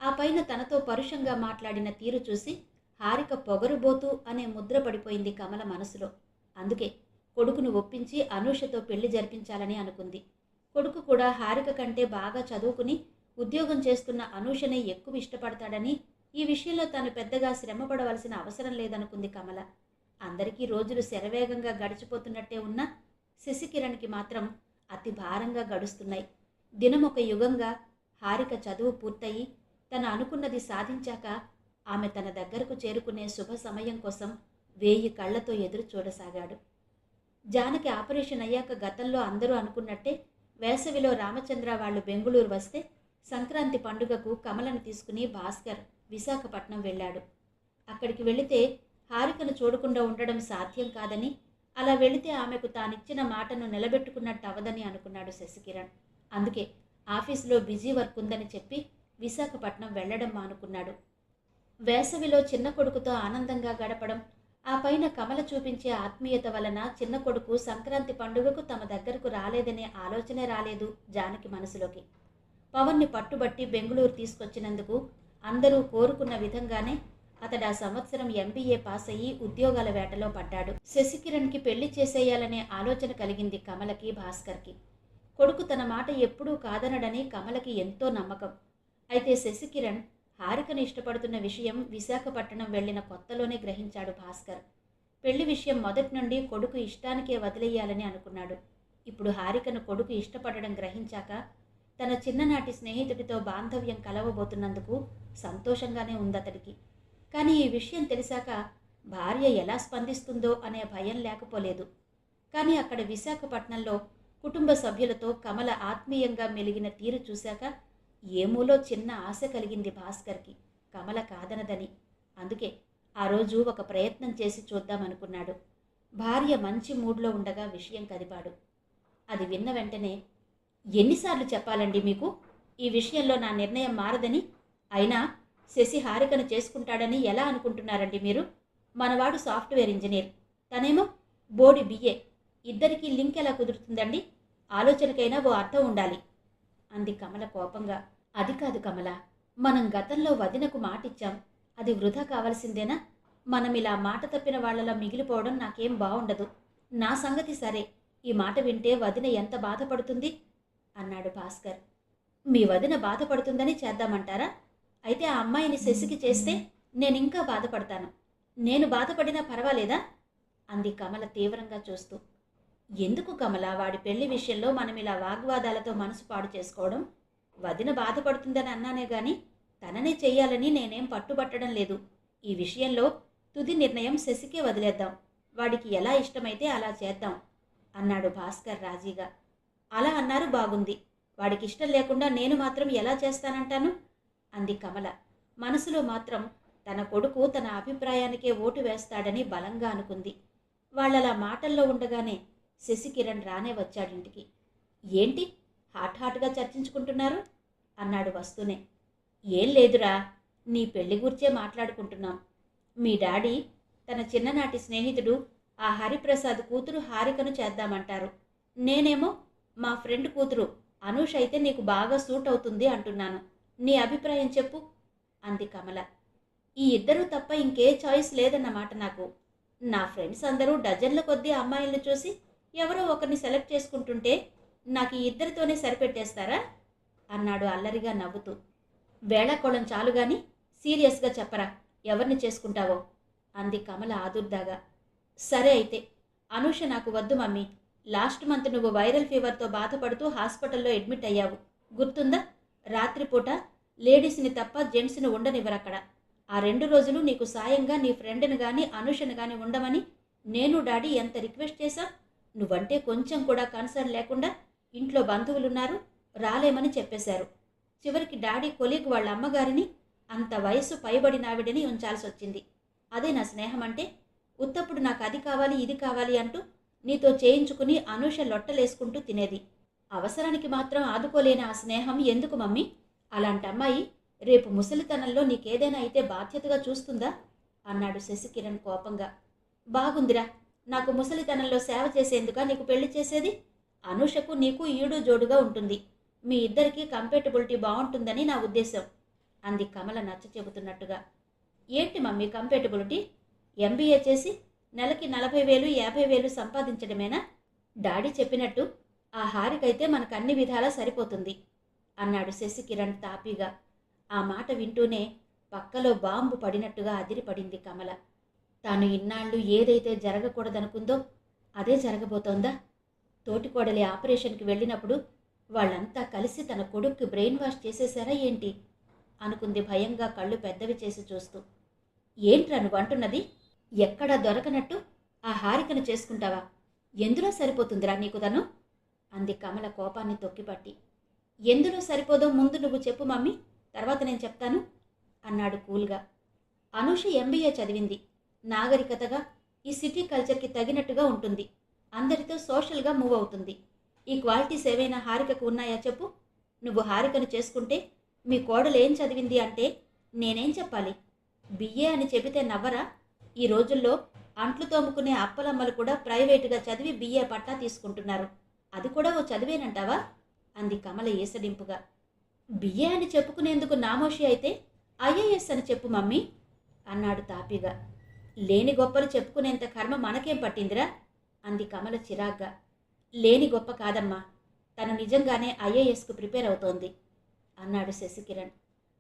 ఆ పైన తనతో పరుషంగా మాట్లాడిన తీరు చూసి హారిక పొగరుబోతూ అనే ముద్ర పడిపోయింది కమల మనసులో. అందుకే కొడుకును ఒప్పించి అనూషతో పెళ్లి జరిపించాలని అనుకుంది. కొడుకు కూడా హారిక కంటే బాగా చదువుకుని ఉద్యోగం చేస్తున్న అనూషనే ఎక్కువ ఇష్టపడతాడని, ఈ విషయంలో తాను పెద్దగా శ్రమపడవలసిన అవసరం లేదనుకుంది కమల. అందరికీ రోజులు శరవేగంగా గడిచిపోతున్నట్టే ఉన్న శశికిరణ్కి మాత్రం అతి భారంగా గడుస్తున్నాయి. దినమొక యుగంగా హారిక చదువు పూర్తయి తను అనుకున్నది సాధించాక ఆమె తన దగ్గరకు చేరుకునే శుభ సమయం కోసం 1000 కళ్లతో ఎదురు చూడసాగాడు. జానకి ఆపరేషన్ అయ్యాక గతంలో అందరూ అనుకున్నట్టే వేసవిలో రామచంద్ర వాళ్ళు బెంగుళూరు వస్తే సంక్రాంతి పండుగకు కమలను తీసుకుని భాస్కర్ విశాఖపట్నం వెళ్ళాడు. అక్కడికి వెళితే హారికను చూడకుండా ఉండడం సాధ్యం కాదని, అలా వెళితే ఆమెకు తానిచ్చిన మాటను నిలబెట్టుకున్నట్టు అవదని అనుకున్నాడు శశికిరణ్. అందుకే ఆఫీసులో బిజీ వర్క్ ఉందని చెప్పి విశాఖపట్నం వెళ్లడం మానుకున్నాడు. వేసవిలో చిన్న కొడుకుతో ఆనందంగా గడపడం, ఆ పైన కమల చూపించే ఆత్మీయత వలన చిన్న కొడుకు సంక్రాంతి పండుగకు తమ దగ్గరకు రాలేదనే ఆలోచనే రాలేదు జానకి మనసులోకి. పవన్ని పట్టుబట్టి బెంగుళూరు తీసుకొచ్చినందుకు అందరూ కోరుకున్న విధంగానే అతడు ఆ సంవత్సరం MBA పాస్ అయ్యి ఉద్యోగాల వేటలో పడ్డాడు. శశికిరణ్కి పెళ్లి చేసేయాలనే ఆలోచన కలిగింది కమలకి, భాస్కర్కి. కొడుకు తన మాట ఎప్పుడూ కాదనడని కమలకి ఎంతో నమ్మకం. అయితే శశికిరణ్ హారికను ఇష్టపడుతున్న విషయం విశాఖపట్నం వెళ్లిన కొత్తలోనే గ్రహించాడు భాస్కర్. పెళ్లి విషయం మొదటి నుండి కొడుకు ఇష్టానికే వదిలేయాలని అనుకున్నాడు. ఇప్పుడు హారికను కొడుకు ఇష్టపడడం గ్రహించాక తన చిన్ననాటి స్నేహితుడితో బాంధవ్యం కలవబోతున్నందుకు సంతోషంగానే ఉందతడికి. కానీ ఈ విషయం తెలిసాక భార్య ఎలా స్పందిస్తుందో అనే భయం లేకపోలేదు. కానీ అక్కడ విశాఖపట్నంలో కుటుంబ సభ్యులతో కమల ఆత్మీయంగా మెలిగిన తీరు చూశాక ఏమూలో చిన్న ఆశ కలిగింది భాస్కర్కి, కమల కాదనదని. అందుకే ఆ రోజు ఒక ప్రయత్నం చేసి చూద్దామనుకున్నాడు. భార్య మంచి మూడ్లో ఉండగా విషయం కదిపాడు. అది విన్న వెంటనే, ఎన్నిసార్లు చెప్పాలండి మీకు ఈ విషయంలో నా నిర్ణయం మారదని? అయినా శశి హారికను చేసుకుంటాడని ఎలా అనుకుంటున్నారండి మీరు? మనవాడు సాఫ్ట్వేర్ ఇంజనీర్, తనేమో బోడి BA. ఇద్దరికీ లింక్ ఎలా కుదురుతుందండి? ఆలోచనకైనా ఓ అర్థం ఉండాలి అంది కమల కోపంగా. అది కాదు కమల, మనం గతంలో వదినకు మాటిచ్చాం, అది వృధా కావలసిందేనా? మనం ఇలా మాట తప్పిన వాళ్లలా మిగిలిపోవడం నాకేం బాగుండదు. నా సంగతి సరే, ఈ మాట వింటే వదిన ఎంత బాధపడుతుంది అన్నాడు భాస్కర్. మీ వదిన బాధపడుతుందని చేద్దామంటారా? అయితే ఆ అమ్మాయిని శశికి చేస్తే నేనింకా బాధపడతాను. నేను బాధపడినా పర్వాలేదా అంది కమల తీవ్రంగా చూస్తూ. ఎందుకు కమల వాడి పెళ్లి విషయంలో మనం ఇలా వాగ్వాదాలతో మనసు పాడు చేసుకోవడం? వదిన బాధపడుతుందని అన్నానే గాని తననే చెయ్యాలని నేనేం పట్టుబట్టడం లేదు. ఈ విషయంలో తుది నిర్ణయం శశికే వదిలేద్దాం. వాడికి ఎలా ఇష్టమైతే అలా చేద్దాం అన్నాడు భాస్కర్ రాజీగా. అలా అన్నారు బాగుంది, వాడికి ఇష్టం లేకుండా నేను మాత్రం ఎలా చేస్తానంటాను అంది కమల. మనసులో మాత్రం తన కొడుకు తన అభిప్రాయానికే ఓటు వేస్తాడని బలంగా అనుకుంది. వాళ్ళలా మాటల్లో ఉండగానే శశికిరణ్ రానే వచ్చాడింటికి. ఏంటి హాట్గా చర్చించుకుంటున్నారు అన్నాడు వస్తూనే. ఏం లేదురా, నీ పెళ్లి గురించే మాట్లాడుకుంటున్నాం. మీ డాడీ తన చిన్ననాటి స్నేహితుడు ఆ హరిప్రసాద్ కూతురు హారికను చేద్దామంటారు. నేనేమో మా ఫ్రెండ్ కూతురు అనూష్ అయితే నీకు బాగా సూట్ అవుతుంది అంటున్నాను. నీ అభిప్రాయం చెప్పు అంది కమల. ఈ ఇద్దరూ తప్ప ఇంకే చాయిస్ లేదన్నమాట నాకు. నా ఫ్రెండ్స్ అందరూ డజన్ల కొద్దీ అమ్మాయిలను చూసి ఎవరో ఒకరిని సెలెక్ట్ చేసుకుంటుంటే నాకు ఈ ఇద్దరితోనే సరిపెట్టేస్తారా అన్నాడు అల్లరిగా నవ్వుతూ. వేళాకోళం చాలు గాని సీరియస్గా చెప్పరా, ఎవరిని చేసుకుంటావో అంది కమల ఆదుర్దాగా. సరే అయితే, అనూష నాకు వద్దు మమ్మీ. లాస్ట్ మంత్ నువ్వు వైరల్ ఫీవర్తో బాధపడుతూ హాస్పిటల్లో అడ్మిట్ అయ్యావు, గుర్తుందా? రాత్రిపూట లేడీస్ని తప్ప జెంట్స్ని ఉండనివ్వరక్కడ. ఆ 2 రోజులు నీకు సాయంగా నీ ఫ్రెండ్ని కానీ అనుషను కానీ ఉండమని నేను డాడీ ఎంత రిక్వెస్ట్ చేశాం. నువ్వంటే కొంచెం కూడా కన్సర్న్ లేకుండా ఇంట్లో బంధువులున్నారు, రాలేమని చెప్పేశారు. చివరికి డాడీ కొలీగ్ వాళ్ళ అమ్మగారిని అంత వయసు పైబడిన ఆవిడని ఉంచాల్సి వచ్చింది. అదే నా స్నేహం అంటే? ఉత్తప్పుడు నాకు అది కావాలి ఇది కావాలి అంటూ నీతో చేయించుకుని అనూష లొట్టలేసుకుంటూ తినేది. అవసరానికి మాత్రం ఆదుకోలేని ఆ స్నేహం ఎందుకు మమ్మీ? అలాంటి అమ్మాయి రేపు ముసలితనంలో నీకేదైనా అయితే బాధ్యతగా చూస్తుందా? అన్నాడు శశికిరణ్ కోపంగా. బాగుందిరా, నాకు ముసలితనంలో సేవ చేసేందుక నీకు పెళ్లి చేసేది? అనూషకు నీకు ఈడు జోడుగా ఉంటుంది, మీ ఇద్దరికీ కంపేటబిలిటీ బాగుంటుందని నా ఉద్దేశం అంది కమల నచ్చ చెబుతున్నట్టుగా. ఏంటి మమ్మీ కంపేటబిలిటీ? ఎంబీఏ చేసి నెలకి 40,000 50,000 సంపాదించడమేనా? డాడీ చెప్పినట్టు ఆ హారికైతే మనకు అన్ని విధాలా సరిపోతుంది అన్నాడు శశికిరణ్ తాపీగా. ఆ మాట వింటూనే పక్కలో బాంబు పడినట్టుగా అదిరిపడింది కమల. తాను ఇన్నాళ్ళు ఏదైతే జరగకూడదనుకుందో అదే జరగబోతోందా? తోటికోడలి ఆపరేషన్కి వెళ్ళినప్పుడు వాళ్ళంతా కలిసి తన కొడుక్కి బ్రెయిన్ వాష్ చేసేశారా ఏంటి అనుకుంది భయంగా కళ్ళు పెద్దవి చేసి చూస్తూ. ఏంట్రా నువ్వంటున్నది? ఎక్కడా దొరకనట్టు ఆ హారికను చేసుకుంటావా? ఎందులో సరిపోతుందిరా నీకు తను? అంది కమల కోపాన్ని తొక్కిపట్టి. ఎందులో సరిపోదో ముందు నువ్వు చెప్పు మమ్మీ, తర్వాత నేను చెప్తాను అన్నాడు కూల్గా. అనూష ఎంబీఏ చదివింది, నాగరికతగా ఈ సిటీ కల్చర్కి తగినట్టుగా ఉంటుంది, అందరితో సోషల్గా మూవ్ అవుతుంది. ఈ క్వాలిటీస్ ఏవైనా హారికకు ఉన్నాయా చెప్పు? నువ్వు హారికను చేసుకుంటే మీ కోడలు ఏం చదివింది అంటే నేనేం చెప్పాలి? బిఏ అని చెబితే నవ్వరా? ఈ రోజుల్లో అంట్లు తోముకునే అప్పలమ్మలు కూడా ప్రైవేటుగా చదివి బిఏ పట్టా తీసుకుంటున్నారు. అది కూడా ఓ చదివేనంటావా? అంది కమల ఏసడింపుగా. బిఏ అని చెప్పుకునేందుకు నామోషి అయితే ఐఏఎస్ అని చెప్పు మమ్మీ అన్నాడు తాపిగా. లేని గొప్పలు చెప్పుకునేంత కర్మ మనకేం పట్టిందిరా అంది కమల చిరాగ్గా. లేని గొప్ప కాదమ్మా, తను నిజంగానే ఐఏఎస్కు ప్రిపేర్ అవుతోంది అన్నాడు శశికిరణ్.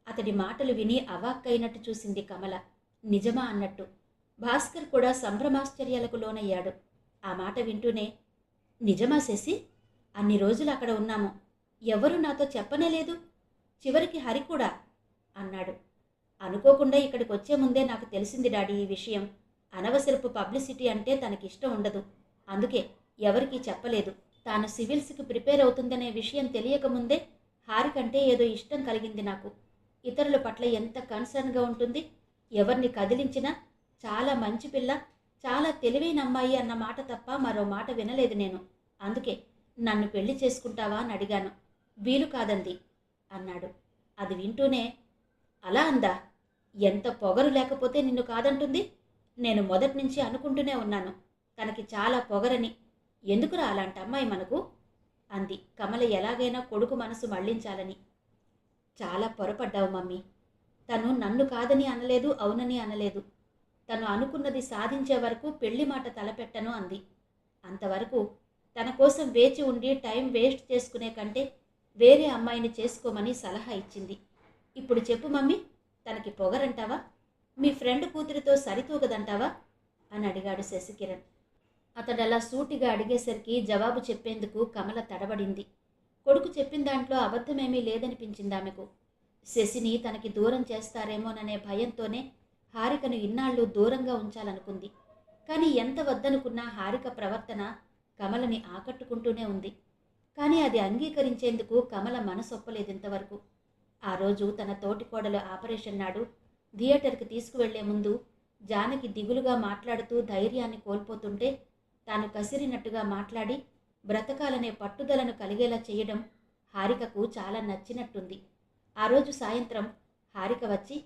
అతడి మాటలు విని అవాక్కైనట్టు చూసింది కమల. నిజమా అన్నట్టు. భాస్కర్ కూడా సంభ్రమాశ్చర్యాలకు లోనయ్యాడు. ఆ మాట వింటూనే, నిజమా శశి? అన్ని రోజులు అక్కడ ఉన్నాము, ఎవరూ నాతో చెప్పనే లేదు, చివరికి హరి కూడా అన్నాడు. అనుకోకుండా ఇక్కడికి వచ్చే ముందే నాకు తెలిసింది డాడీ ఈ విషయం. అనవసరపు పబ్లిసిటీ అంటే తనకిష్టం ఉండదు, అందుకే ఎవరికీ చెప్పలేదు. తాను సివిల్స్కి ప్రిపేర్ అవుతుందనే విషయం తెలియకముందే హారికంటే ఏదో ఇష్టం కలిగింది నాకు. ఇతరుల పట్ల ఎంత కన్సర్న్గా ఉంటుంది, ఎవరిని కదిలించినా చాలా మంచి పిల్ల, చాలా తెలివైన అమ్మాయి అన్న మాట తప్ప మరో మాట వినలేదు నేను. అందుకే నన్ను పెళ్లి చేసుకుంటావా అని అడిగాను. వీలు కాదంది అన్నాడు. అది వింటూనే, అలా అందా? ఎంత పొగరు లేకపోతే నిన్ను కాదంటుంది? నేను మొదటి నుంచి అనుకుంటూనే ఉన్నాను తనకి చాలా పొగరని. ఎందుకురా అలాంటి అమ్మాయి మనకు అంది కమల ఎలాగైనా కొడుకు మనసు మళ్లించాలని. చాలా పొరపడ్డావు మమ్మీ. తను నన్ను కాదని అనలేదు, అవునని అనలేదు. తను అనుకున్నది సాధించే వరకు పెళ్లి మాట తలపెట్టను అంది. అంతవరకు తన కోసం వేచి ఉండి టైం వేస్ట్ చేసుకునే కంటే వేరే అమ్మాయిని చేసుకోమని సలహా ఇచ్చింది. ఇప్పుడు చెప్పు మమ్మీ, తనకి పొగరంటావా? మీ ఫ్రెండ్ కూతురితో సరితూగదంటావా అని అడిగాడు శశికిరణ్. అతడలా సూటిగా అడిగేసరికి జవాబు చెప్పేందుకు కమల తడబడింది. కొడుకు చెప్పిన దాంట్లో అబద్ధమేమీ లేదనిపించింది ఆమెకు. శశిని తనకి దూరం చేస్తారేమోననే భయంతోనే హారికను ఇన్నాళ్ళు దూరంగా ఉంచాలనుకుంది. కానీ ఎంత వద్దనుకున్నా హారిక ప్రవర్తన కమలని ఆకట్టుకుంటూనే ఉంది. కానీ అది అంగీకరించేందుకు కమల మనసొప్పలేదు ఇంతవరకు. ఆ రోజు తన తోటికోడలు ఆపరేషన్ నాడు థియేటర్కి తీసుకువెళ్లే ముందు జానకి దిగులుగా మాట్లాడుతూ ధైర్యాన్ని కోల్పోతుంటే తాను కసిరినట్టుగా మాట్లాడి బ్రతకాలనే పట్టుదలను కలిగేలా చేయడం హారికకు చాలా నచ్చినట్టుంది. ఆ రోజు సాయంత్రం హారిక వచ్చి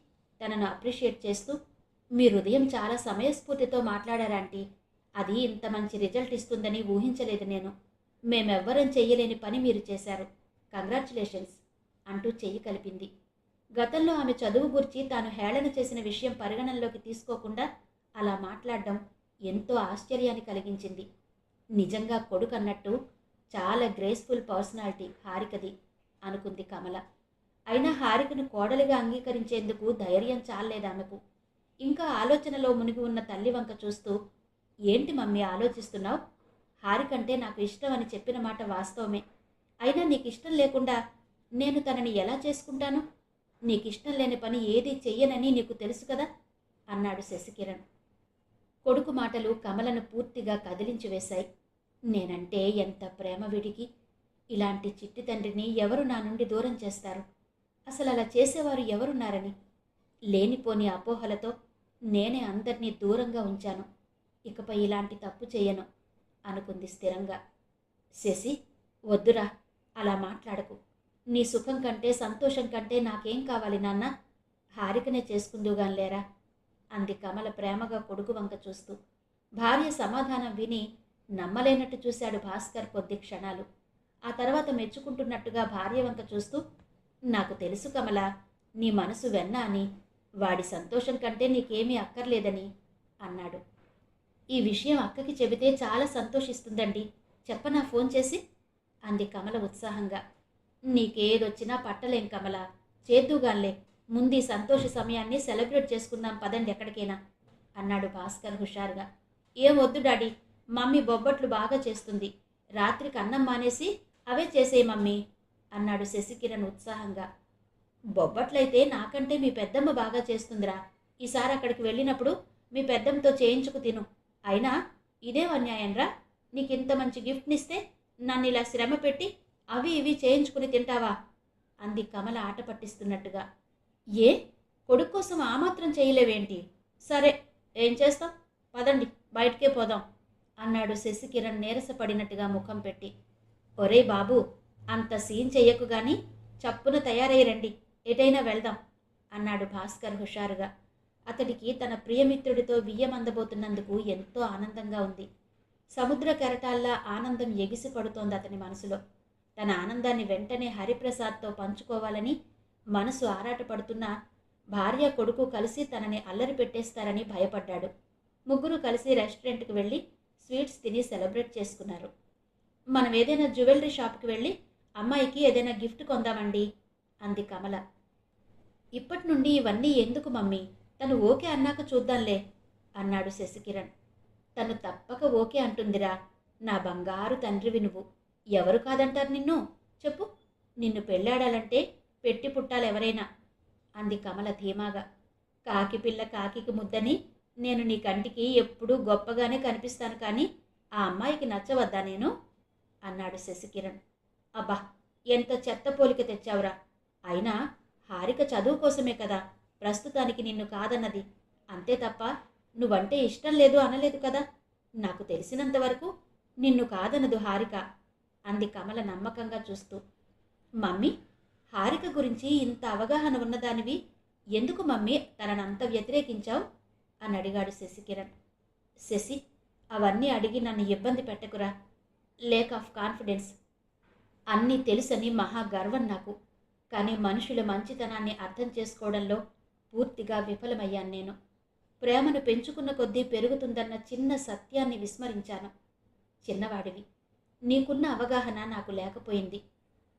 తనను అప్రిషియేట్ చేస్తూ, మీ హృదయం చాలా సమయస్ఫూర్తితో మాట్లాడారంటీ, అది ఇంత మంచి రిజల్ట్ ఇస్తుందని ఊహించలేదు నేను. మేమెవ్వరం చెయ్యలేని పని మీరు చేశారు, కంగ్రాచ్యులేషన్స్ అంటూ చెయ్యి కలిపింది. గతంలో ఆమె చదువు గురించి తాను హేళన చేసిన విషయం పరిగణనలోకి తీసుకోకుండా అలా మాట్లాడడం ఎంతో ఆశ్చర్యాన్ని కలిగించింది. నిజంగా కొడుకన్నట్టు చాలా గ్రేస్ఫుల్ పర్సనాలిటీ హారికది అనుకుంది కమల. అయినా హారికను కోడలిగా అంగీకరించేందుకు ధైర్యం చాలేదామెకు. ఇంకా ఆలోచనలో మునిగి ఉన్న తల్లి వంక చూస్తూ, ఏంటి మమ్మీ ఆలోచిస్తున్నావు? హారికంటే నాకు ఇష్టం అని చెప్పిన మాట వాస్తవమే. అయినా నీకు ఇష్టం లేకుండా నేను తనని ఎలా చేసుకుంటాను? నీకిష్టం లేని పని ఏదీ చెయ్యనని నీకు తెలుసు కదా అన్నాడు శశికిరణ్. కొడుకు మాటలు కమలను పూర్తిగా కదిలించి వేశాయి. నేనంటే ఎంత ప్రేమ వీడికి! ఇలాంటి చిట్టి తండ్రిని ఎవరు నా నుండి దూరం చేస్తారు? అసలు అలా చేసేవారు ఎవరున్నారని లేనిపోని అపోహలతో నేనే అందరినీ దూరంగా ఉంచాను. ఇకపై ఇలాంటి తప్పు చెయ్యను అనుకుంది స్థిరంగా. శశి, వద్దురా, అలా మాట్లాడకు. నీ సుఖం కంటే సంతోషం కంటే నాకేం కావాలి నాన్న? హారికనే చేసుకుందుగానిలేరా అంది కమల ప్రేమగా కొడుకు వంక చూస్తూ. భార్య సమాధానం విని నమ్మలేనట్టు చూశాడు భాస్కర్ కొద్ది క్షణాలు. ఆ తర్వాత మెచ్చుకుంటున్నట్టుగా భార్య వంక చూస్తూ, నాకు తెలుసు కమల, నీ మనసు వెన్న అని. వాడి సంతోషం కంటే నీకేమీ అక్కర్లేదని అన్నాడు. ఈ విషయం అక్కకి చెబితే చాలా సంతోషిస్తుందండి, చెప్పనా ఫోన్ చేసి అంది కమల ఉత్సాహంగా. నీకేదొచ్చినా పట్టలేం కమల, చేద్దుగాన్లే. ముందు ఈ సంతోష సమయాన్ని సెలబ్రేట్ చేసుకుందాం పదండి ఎక్కడికైనా అన్నాడు భాస్కర్ హుషారుగా. ఏం వద్దు డాడీ, మమ్మీ బొబ్బట్లు బాగా చేస్తుంది. రాత్రికి అన్నం మానేసి అవే చేసేయి మమ్మీ అన్నాడు శశికిరణ్ ఉత్సాహంగా. బొబ్బట్లయితే నాకంటే మీ పెద్దమ్మ బాగా చేస్తుందిరా. ఈసారి అక్కడికి వెళ్ళినప్పుడు మీ పెద్దమ్మతో చేయించుకు తిను. అయినా ఇదేం అన్యాయంరా, నీకింత మంచి గిఫ్ట్నిస్తే నన్ను ఇలా శ్రమ పెట్టి అవి ఇవి చేయించుకుని తింటావా అంది కమల ఆట పట్టిస్తున్నట్టుగా. ఏ, కొడుకు కోసం ఆ మాత్రం చేయలేవేంటి? సరే, ఏం చేస్తాం, పదండి బయటికే పోదాం అన్నాడు శశికిరణ్ నీరసపడినట్టుగా ముఖం పెట్టి. ఒరే బాబు, అంత సీన్ చెయ్యకు గాని చప్పున తయారై రండి, ఎటైనా వెళ్దాం అన్నాడు భాస్కర్ హుషారుగా. అతడికి తన ప్రియమిత్రుడితో వియ్యమందబోతున్నందుకు ఎంతో ఆనందంగా ఉంది. సముద్ర కెరటాల్లా ఆనందం ఎగిసి పడుతోంది అతని మనసులో. తన ఆనందాన్ని వెంటనే హరిప్రసాద్తో పంచుకోవాలని మనసు ఆరాటపడుతున్నా భార్య కొడుకు కలిసి తనని అల్లరి పెట్టేస్తారని భయపడ్డాడు. ముగ్గురు కలిసి రెస్టారెంట్కి వెళ్ళి స్వీట్స్ తిని సెలబ్రేట్ చేసుకున్నారు. మనం ఏదైనా జ్యువెలరీ షాప్కి వెళ్ళి అమ్మాయికి ఏదైనా గిఫ్ట్ కొందామండి అంది కమల. ఇప్పటి నుండి ఇవన్నీ ఎందుకు మమ్మీ, తను ఓకే అన్నాక చూద్దాంలే అన్నాడు శశికిరణ్. తను తప్పక ఓకే అంటుందిరా, నా బంగారు తండ్రివి నువ్వు. ఎవరు కాదంటారు నిన్ను? చెప్పు, నిన్ను పెళ్ళాడాలంటే పెట్టి పుట్టాలెవరైనా అంది కమల ధీమాగా. కాకి పిల్ల కాకికి ముద్దని నేను నీ కంటికి ఎప్పుడూ గొప్పగానే కనిపిస్తాను, కానీ ఆ అమ్మాయికి నచ్చవద్దా నేను అన్నాడు శశికిరణ్. అబ్బా, ఎంత చెత్త పోలిక తెచ్చావురా. అయినా హారిక చదువు కోసమే కదా ప్రస్తుతానికి నిన్ను కాదన్నది, అంతే తప్ప నువ్వంటే ఇష్టం లేదు అనలేదు కదా. నాకు తెలిసినంతవరకు నిన్ను కాదనదు హారిక అంది కమల నమ్మకంగా చూస్తూ. మమ్మీ, హారిక గురించి ఇంత అవగాహన ఉన్నదానివి ఎందుకు మమ్మీ తననంత వ్యతిరేకించావు అని అడిగాడు శశికిరణ్. శశి, అవన్నీ అడిగి నన్ను ఇబ్బంది పెట్టకురా. Lake of confidence. అన్నీ తెలుసని మహా గర్వం నాకు, కానీ మనుషుల మంచితనాన్ని అర్థం చేసుకోవడంలో పూర్తిగా విఫలమయ్యాను నేను. ప్రేమను పెంచుకున్న కొద్దీ పెరుగుతుందన్న చిన్న సత్యాన్ని విస్మరించాను. చిన్నవాడివి, నీకున్న అవగాహన నాకు లేకపోయింది.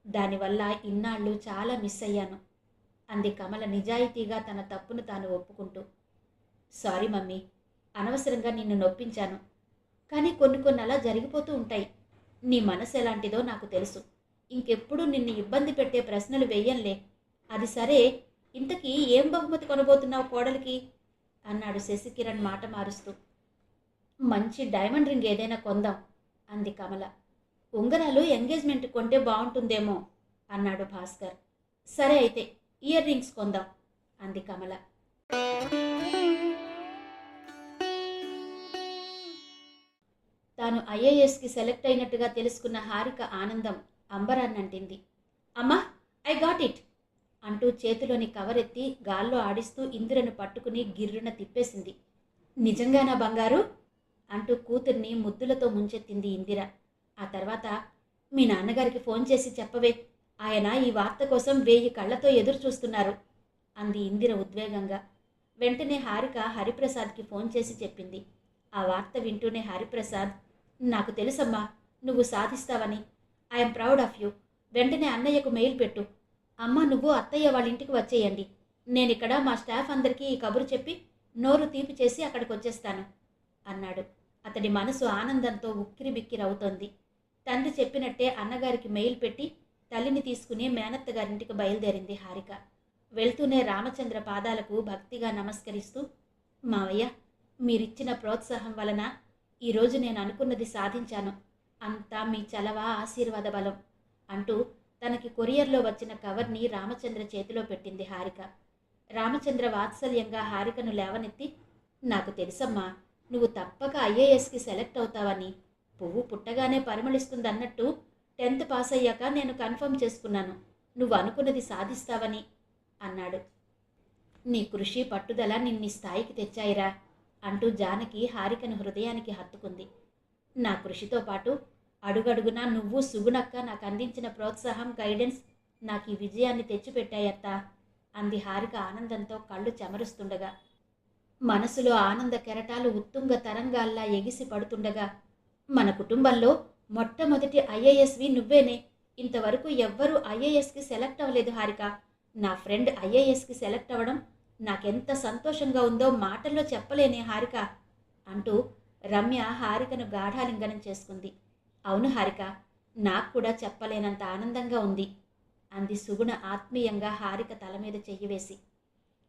దానివల్ల ఇన్నాళ్ళు చాలా మిస్ అయ్యాను అంది కమల నిజాయితీగా తన తప్పును తాను ఒప్పుకుంటూ. సారీ మమ్మీ, అనవసరంగా నిన్ను నొప్పించాను. కానీ కొన్ని అలా జరిగిపోతూ ఉంటాయి. నీ మనసు ఎలాంటిదో నాకు తెలుసు. ఇంకెప్పుడు నిన్ను ఇబ్బంది పెట్టే ప్రశ్నలు వెయ్యంలే. అది సరే, ఇంతకీ ఏం బహుమతి కొనబోతున్నావు కోడలికి అన్నాడు శశికిరణ్ మాట మారుస్తూ. మంచి డైమండ్ రింగ్ ఏదైనా కొందాం అంది కమల. ఉంగరాలు ఎంగేజ్మెంట్ కొంటే బాగుంటుందేమో అన్నాడు భాస్కర్. సరే అయితే ఇయర్ రింగ్స్ కొందాం అంది కమల. తాను ఐఏఎస్కి సెలెక్ట్ అయినట్టుగా తెలుసుకున్న హారిక ఆనందం అంబరాన్నంటింది. అమ్మా, ఐ గాట్ ఇట్ అంటూ చేతిలోని కవర్ ఎత్తి గాల్లో ఆడిస్తూ ఇందిరను పట్టుకుని గిర్రున తిప్పేసింది. నిజంగానా బంగారు అంటూ కూతుర్ని ముద్దులతో ముంచెత్తింది ఇందిర. ఆ తర్వాత, మీ నాన్నగారికి ఫోన్ చేసి చెప్పవే, ఆయన ఈ వార్త కోసం 1000 కళ్ళతో ఎదురు చూస్తున్నారు అంది ఇందిర ఉద్వేగంగా. వెంటనే హారిక హరిప్రసాద్కి ఫోన్ చేసి చెప్పింది. ఆ వార్త వింటూనే హరిప్రసాద్, నాకు తెలుసమ్మా, నువ్వు సాధిస్తావని. I'm proud of you. వెంటనే అన్నయ్యకు మెయిల్ పెట్టు. అమ్మ, నువ్వు అత్తయ్య వాళ్ళ ఇంటికి వచ్చేయండి. నేనిక్కడ మా స్టాఫ్ అందరికీ ఈ కబురు చెప్పి నోరు తీపి చేసి అక్కడికి వచ్చేస్తాను అన్నాడు. అతడి మనసు ఆనందంతో ఉక్కిరి బిక్కిరవుతోంది. తండ్రి చెప్పినట్టే అన్నగారికి మెయిల్ పెట్టి తల్లిని తీసుకుని మేనత్త గారింటికి బయలుదేరింది హారిక. వెళ్తూనే రామచంద్ర పాదాలకు భక్తిగా నమస్కరిస్తూ, మావయ్య, మీరిచ్చిన ప్రోత్సాహం వలన ఈరోజు నేను అనుకున్నది సాధించాను. అంతా మీ చలవ ఆశీర్వాద బలం అంటూ తనకి కొరియర్లో వచ్చిన కవర్ని రామచంద్ర చేతిలో పెట్టింది హారిక. రామచంద్ర వాత్సల్యంగా హారికను లేవనెత్తి, నాకు తెలుసమ్మా, నువ్వు తప్పక ఐఏఎస్కి సెలెక్ట్ అవుతావని. పువ్వు పుట్టగానే పరిమళిస్తుందన్నట్టు 10th పాస్ అయ్యాక నేను కన్ఫర్మ్ చేసుకున్నాను, నువ్వు అనుకున్నది సాధిస్తావని అన్నాడు. నీ కృషి పట్టుదల నిన్ని స్థాయికి తెచ్చాయిరా అంటూ జానకి హారికను హృదయానికి హత్తుకుంది. నా కృషితో పాటు అడుగడుగునా నువ్వు సుగుణక్క నాకు అందించిన ప్రోత్సాహం, గైడెన్స్ నాకు ఈ విజయాన్ని తెచ్చిపెట్టాయత్తా అంది హారిక ఆనందంతో కళ్ళు చెమరుస్తుండగా. మనసులో ఆనంద కెరటాలు ఉత్తుంగ తరంగాల్లా ఎగిసి పడుతుండగా, మన కుటుంబంలో మొట్టమొదటి ఐఏఎస్వి నువ్వేనే. ఇంతవరకు ఎవ్వరూ ఐఏఎస్కి సెలెక్ట్ అవ్వలేదు హారిక. నా ఫ్రెండ్ ఐఏఎస్కి సెలెక్ట్ అవ్వడం నాకెంత సంతోషంగా ఉందో మాటల్లో చెప్పలేనే హారిక అంటూ రమ్య హారికను గాఢాలింగనం చేసుకుంది. అవును హారిక, నాకు కూడా చెప్పలేనంత ఆనందంగా ఉంది అంది సుగుణ ఆత్మీయంగా హారిక తల మీద చెయ్యి వేసి.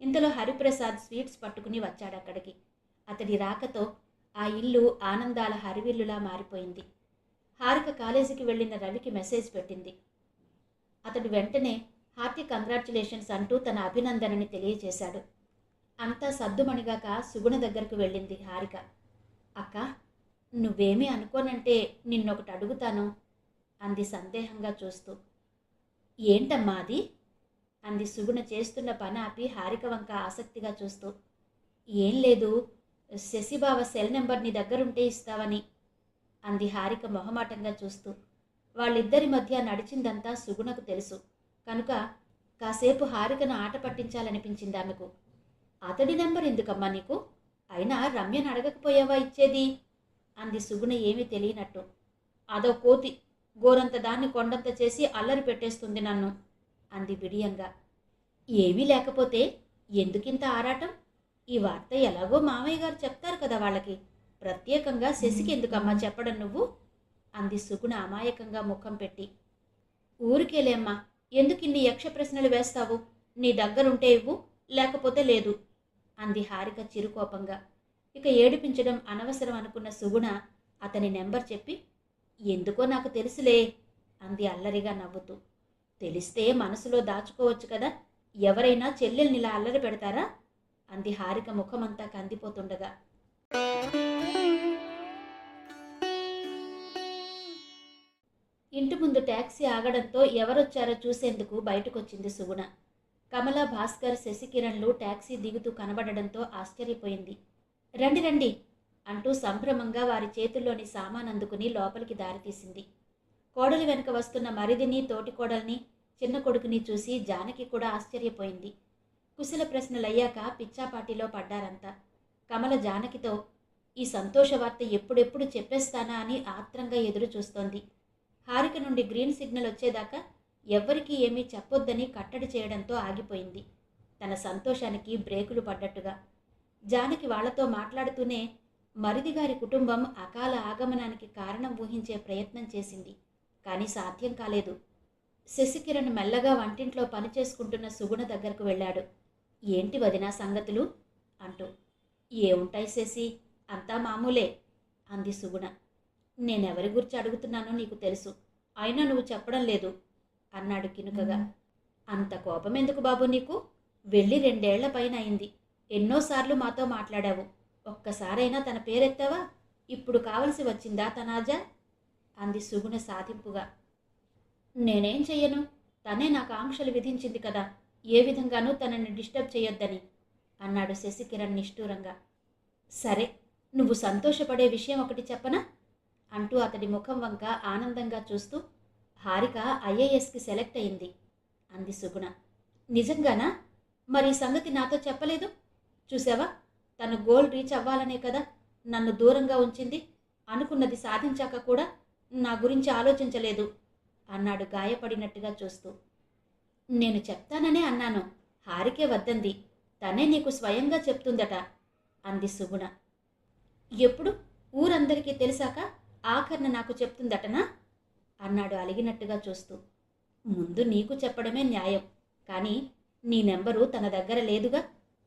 ఇంతలో హరిప్రసాద్ స్వీట్స్ పట్టుకుని వచ్చాడక్కడికి. అతడి రాకతో ఆ ఇల్లు ఆనందాల హరివిల్లులా మారిపోయింది. హారిక కాలేజీకి వెళ్ళిన రవికి మెసేజ్ పెట్టింది. అతడు వెంటనే హార్టీ కంగ్రాచ్యులేషన్స్ అంటూ తన అభినందనని తెలియజేశాడు. అంతా సద్దుమణిగాక సుగుణ దగ్గరకు వెళ్ళింది హారిక. అక్క, నువ్వేమీ అనుకోనంటే నిన్నొకటి అడుగుతాను అంది సందేహంగా చూస్తూ. ఏంటమ్మా అది అంది సుగుణ చేస్తున్న పని ఆపి హారిక వంక ఆసక్తిగా చూస్తూ. ఏం లేదు, శశిబావ సెల్ నెంబర్ నీ దగ్గరుంటే ఇస్తావని అంది హారిక మొహమాటంగా చూస్తూ. వాళ్ళిద్దరి మధ్య నడిచిందంతా సుగుణకు తెలుసు కనుక కాసేపు హారికను ఆట పట్టించాలనిపించింది ఆమెకు. అతడి నెంబర్ ఎందుకమ్మా నీకు? అయినా రమ్యను అడగకపోయావా ఇచ్చేది అంది సుగుణ ఏమీ తెలియనట్టు. అదో కోతి, గోరంత దాన్ని కొండంత చేసి అల్లరి పెట్టేస్తుంది నన్ను అంది బిడియంగా. ఏమీ లేకపోతే ఎందుకింత ఆరాటం? ఈ వార్త ఎలాగో మామయ్య గారు చెప్తారు కదా వాళ్ళకి, ప్రత్యేకంగా శశికి ఎందుకమ్మా చెప్పడం నువ్వు అంది సుగుణ అమాయకంగా ముఖం పెట్టి. ఊరికేలేమ్మా, ఎందుకిన్ని యక్ష ప్రశ్నలు వేస్తావు? నీ దగ్గరుంటే ఇవ్వు, లేకపోతే లేదు అంది హారిక చిరుకోపంగా. ఇక ఏడిపించడం అనవసరం అనుకున్న సుగుణ అతని నెంబర్ చెప్పి, ఎందుకో నాకు తెలుసులే అంది అల్లరిగా నవ్వుతూ. తెలిస్తే మనసులో దాచుకోవచ్చు కదా, ఎవరైనా చెల్లెల్నిలా అల్లరి పెడతారా అంది హారిక ముఖమంతా కందిపోతుండగా. ఇంటి ముందు ట్యాక్సీ ఆగడంతో ఎవరొచ్చారో చూసేందుకు బయటకొచ్చింది సుగుణ. కమల, భాస్కర్, శశికిరణ్లు ట్యాక్సీ దిగుతూ కనబడడంతో ఆశ్చర్యపోయింది. రండి రండి అంటూ సంభ్రమంగా వారి చేతుల్లోని సామానందుకుని లోపలికి దారితీసింది. కోడలి వెనుక వస్తున్న మరిదిని, తోటి కోడల్ని, చిన్న కొడుకుని చూసి జానకి కూడా ఆశ్చర్యపోయింది. కుశల ప్రశ్నలయ్యాక పిచ్చాపాటిలో పడ్డారంతా. కమల జానకితో ఈ సంతోష వార్త ఎప్పుడెప్పుడు చెప్పేస్తానా అని ఆత్రంగా ఎదురు చూస్తోంది. హారిక నుండి గ్రీన్ సిగ్నల్ వచ్చేదాకా ఎవ్వరికీ ఏమీ చెప్పొద్దని కట్టడి చేయడంతో ఆగిపోయింది. తన సంతోషానికి బ్రేకులు పడ్డట్టుగా. జానకి వాళ్లతో మాట్లాడుతూనే మరిదిగారి కుటుంబం అకాల ఆగమనానికి కారణం ఊహించే ప్రయత్నం చేసింది. కానీ సాధ్యం కాలేదు. శశికిరణ్ మెల్లగా వంటింట్లో పనిచేసుకుంటున్న సుగుణ దగ్గరకు వెళ్ళాడు. ఏంటి వదినా సంగతులు అంటూ. ఏముంటాయి శశి, అంతా మామూలే అంది సుగుణ. నేనెవరి గురించి అడుగుతున్నానో నీకు తెలుసు, అయినా నువ్వు చెప్పడం లేదు అన్నాడు కినుకగా. అంత కోపం ఎందుకు బాబు నీకు? వెళ్ళి 2 ఏళ్ల పైన అయింది. ఎన్నోసార్లు మాతో మాట్లాడావు, ఒక్కసారైనా తన పేరెత్తావా? ఇప్పుడు కావలసి వచ్చిందా తనాజా అంది సుగుణ సాధింపుగా. నేనేం చెయ్యను, తనే నాకు ఆంక్షలు విధించింది కదా, ఏ విధంగానూ తనని డిస్టర్బ్ చేయొద్దని అన్నాడు శశికిరణ్ నిష్ఠూరంగా. సరే, నువ్వు సంతోషపడే విషయం ఒకటి చెప్పనా అంటూ అతడి ముఖం వంక ఆనందంగా చూస్తూ, హారిక ఐఏఎస్కి సెలెక్ట్ అయింది అంది సుగుణ. నిజంగానా? మరి ఈ సంగతి నాతో చెప్పలేదు? చూసావా, తను గోల్ రీచ్ అవ్వాలనే కదా నన్ను దూరంగా ఉంచింది. అనుకున్నది సాధించాక కూడా నా గురించి ఆలోచించలేదు అన్నాడు గాయపడినట్టుగా చూస్తూ. నేను చెప్తాననే అన్నాను, హారికే వద్దంది, తనే నీకు స్వయంగా చెప్తుందట అంది సుగుణ. ఎప్పుడు? ఊరందరికీ తెలిసాక ఆఖరణ నాకు చెప్తుందటనా అన్నాడు అలిగినట్టుగా చూస్తూ. ముందు నీకు చెప్పడమే న్యాయం, కానీ నీ నెంబరు తన దగ్గర లేదుగా.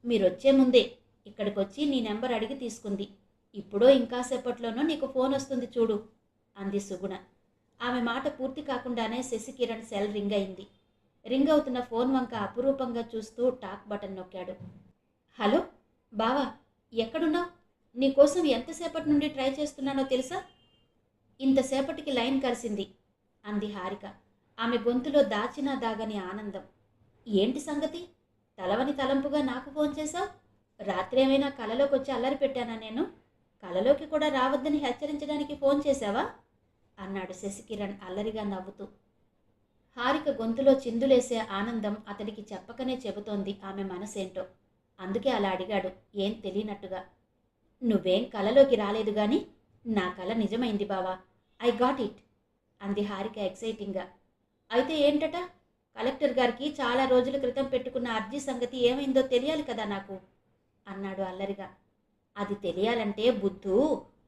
మీరొచ్చే ముందే ఇక్కడికొచ్చి నీ నెంబర్ అడిగి తీసుకుంది. ఇప్పుడో ఇంకాసేపట్లోనో నీకు ఫోన్ వస్తుంది చూడు అంది సుగుణ. ఆమె మాట పూర్తి కాకుండానే శశికిరణ్ సెల్ రింగ్ అయింది. రింగ్ అవుతున్న ఫోన్ వంక అపురూపంగా చూస్తూ టాక్ బటన్ నొక్కాడు. హలో బావా, ఎక్కడున్నావు? నీకోసం ఎంతసేపటి నుండి ట్రై చేస్తున్నానో తెలుసా? ఇంతసేపటికి లైన్ కలిసింది అంది హారిక. ఆమె గొంతులో దాచినా దాగని ఆనందం. ఏంటి సంగతి? తలవని తలంపుగా నాకు ఫోన్ చేశావు? రాత్రి ఏమైనా కలలోకి వచ్చి అల్లరి పెట్టానా నేను? కలలోకి కూడా రావద్దని హెచ్చరించడానికి ఫోన్ చేశావా అన్నాడు శశికిరణ్ అల్లరిగా నవ్వుతూ. హారిక గొంతులో చిందులేసే ఆనందం అతడికి చెప్పకనే చెబుతోంది ఆమె మనసేంటో. అందుకే అలా అడిగాడు, ఏం తెలియనట్టుగా. నువ్వేం కలలోకి రాలేదు గాని నా కల నిజమైంది బావా. ఐ గాట్ ఇట్ అంది హారిక ఎక్సైటింగ్గా. అయితే ఏంటట? కలెక్టర్ గారికి చాలా రోజుల క్రితం పెట్టుకున్న అర్జీ సంగతి ఏమైందో తెలియాలి కదా నాకు అన్నాడు అల్లరిగా. అది తెలియాలంటే బుద్ధు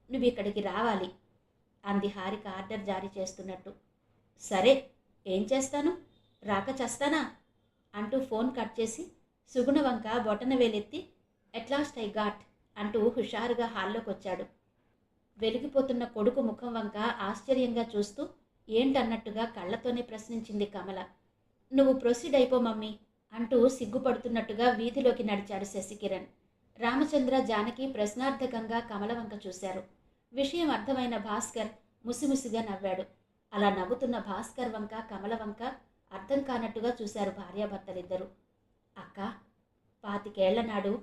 నువ్వు ఇక్కడికి రావాలి అంది హారిక ఆర్డర్ జారీ చేస్తున్నట్టు. సరే, ఏం చేస్తాను? రాక చస్తానా అంటూ ఫోన్ కట్ చేసి సుగుణ వంక బొటన వేలెత్తి ఎట్లాస్ట్ ఐ గాట్ అంటూ హుషారుగా హాల్లోకి వచ్చాడు. వెలిగిపోతున్న కొడుకు ముఖం వంక ఆశ్చర్యంగా చూస్తూ ఏంటన్నట్టుగా కళ్ళతోనే ప్రశ్నించింది కమల. నువ్వు ప్రొసీడ్ అయిపో మమ్మీ అంటూ సిగ్గుపడుతున్నట్టుగా వీధిలోకి నడిచాడు శశికిరణ్. రామచంద్ర, జానకి ప్రశ్నార్థకంగా కమల వంక చూశారు. విషయం అర్థమైన భాస్కర్ ముసిముసిగా నవ్వాడు. అలా నవ్వుతున్న భాస్కర్ వంక కమల వంక అర్థం కానట్టుగా చూశారు భార్యాభర్తలిద్దరూ. అక్క, 25 ఏళ్ల నాడు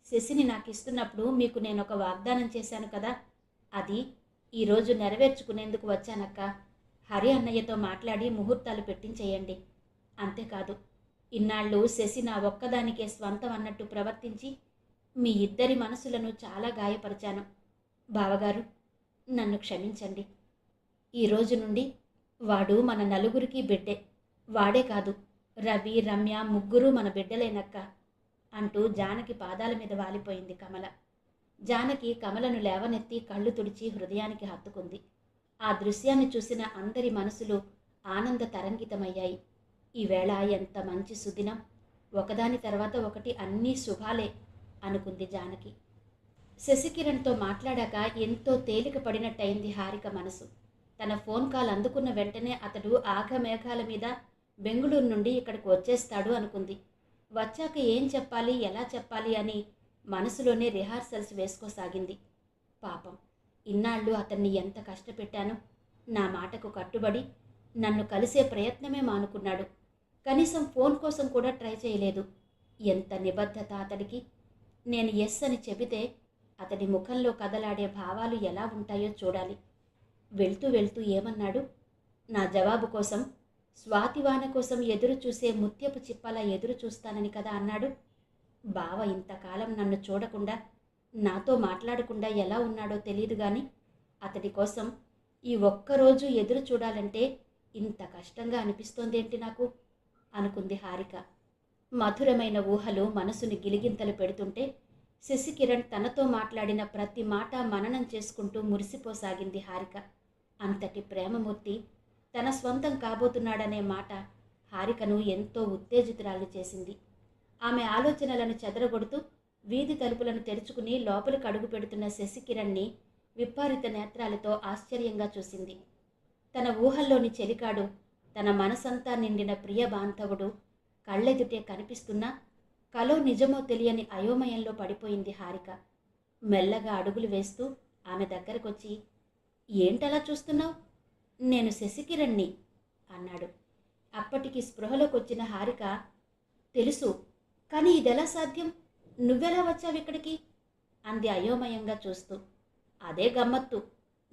శశిని నాకిస్తున్నప్పుడు మీకు నేనొక వాగ్దానం చేశాను కదా, అది ఈరోజు నెరవేర్చుకునేందుకు వచ్చానక్క. హరి అన్నయ్యతో మాట్లాడి ముహూర్తాలు పెట్టించేయండి. అంతేకాదు, ఇన్నాళ్ళు శశి నా ఒక్కదానికే స్వంతం అన్నట్టు ప్రవర్తించి మీ ఇద్దరి మనసులను చాలా గాయపరిచాను. బావగారు, నన్ను క్షమించండి. ఈ రోజు నుండి వాడు మన నలుగురికి బిడ్డే. వాడే కాదు, రవి, రమ్య ముగ్గురు మన బిడ్డలేనక్క అంటూ జానకి పాదాల మీద వాలిపోయింది కమల. జానకి కమలను లేవనెత్తి కళ్ళు తుడిచి హృదయానికి హత్తుకుంది. ఆ దృశ్యాన్ని చూసిన అందరి మనసులు ఆనంద తరంగితమయ్యాయి. ఈవేళ ఎంత మంచి సుదినం, ఒకదాని తర్వాత ఒకటి అన్నీ శుభాలే అనుకుంది జానకి. శశికిరణ్తో మాట్లాడాక ఎంతో తేలిక పడినట్టయింది హారిక మనసు. తన ఫోన్ కాల్ అందుకున్న వెంటనే అతడు ఆఘమేఘాల మీద బెంగుళూరు నుండి ఇక్కడికి వచ్చేస్తాడు అనుకుంది. వచ్చాక ఏం చెప్పాలి, ఎలా చెప్పాలి అని మనసులోనే రిహార్సల్స్ వేసుకోసాగింది. పాపం, ఇన్నాళ్ళు అతన్ని ఎంత కష్టపెట్టాను. నా మాటకు కట్టుబడి నన్ను కలిసే ప్రయత్నమే మానుకున్నాడు. కనీసం ఫోన్ కోసం కూడా ట్రై చేయలేదు. ఎంత నిబద్ధత అతడికి! నేను ఎస్ అని చెబితే అతడి ముఖంలో కదలాడే భావాలు ఎలా ఉంటాయో చూడాలి. వెళ్తూ వెళ్తూ ఏమన్నాడు? నా జవాబు కోసం, స్వాతివాన కోసం ఎదురు చూసే ముత్యపు చిప్పలా ఎదురు చూస్తానని కదా అన్నాడు. బావ ఇంతకాలం నన్ను చూడకుండా, నాతో మాట్లాడకుండా ఎలా ఉన్నాడో తెలియదు గాని అతడి కోసం ఈ ఒక్కరోజు ఎదురు చూడాలంటే ఇంత కష్టంగా అనిపిస్తోందేంటి నాకు అనుకుంది హారిక. మధురమైన ఊహలు మనసుని గిలిగింతలు పెడుతుంటే శశికిరణ్ తనతో మాట్లాడిన ప్రతి మాట మననం చేసుకుంటూ మురిసిపోసాగింది హారిక. అంతటి ప్రేమమూర్తి తన స్వంతం కాబోతున్నాడనే మాట హారికను ఎంతో ఉత్తేజితురాలు చేసింది. ఆమె ఆలోచనలను చెదరగొడుతూ వీధి తలుపులను తెరుచుకుని లోపలికి అడుగు పెడుతున్న శశికిరణ్ని విప్పారిత నేత్రాలతో ఆశ్చర్యంగా చూసింది. తన ఊహల్లోని చెలికాడు, తన మనసంతా నిండిన ప్రియ బాంధవుడు కళ్ళెదుటే కనిపిస్తున్నా కలో నిజమో తెలియని అయోమయంలో పడిపోయింది హారిక. మెల్లగా అడుగులు వేస్తూ ఆమె దగ్గరకొచ్చి, ఏంటలా చూస్తున్నావు? నేను శశికిరణ్ని అన్నాడు. అప్పటికి స్పృహలోకొచ్చిన హారిక, తెలుసు, కానీ ఇదెలా సాధ్యం? నువ్వెలా వచ్చావిక్కడికి అంది అయోమయంగా చూస్తూ. అదే గమ్మత్తు,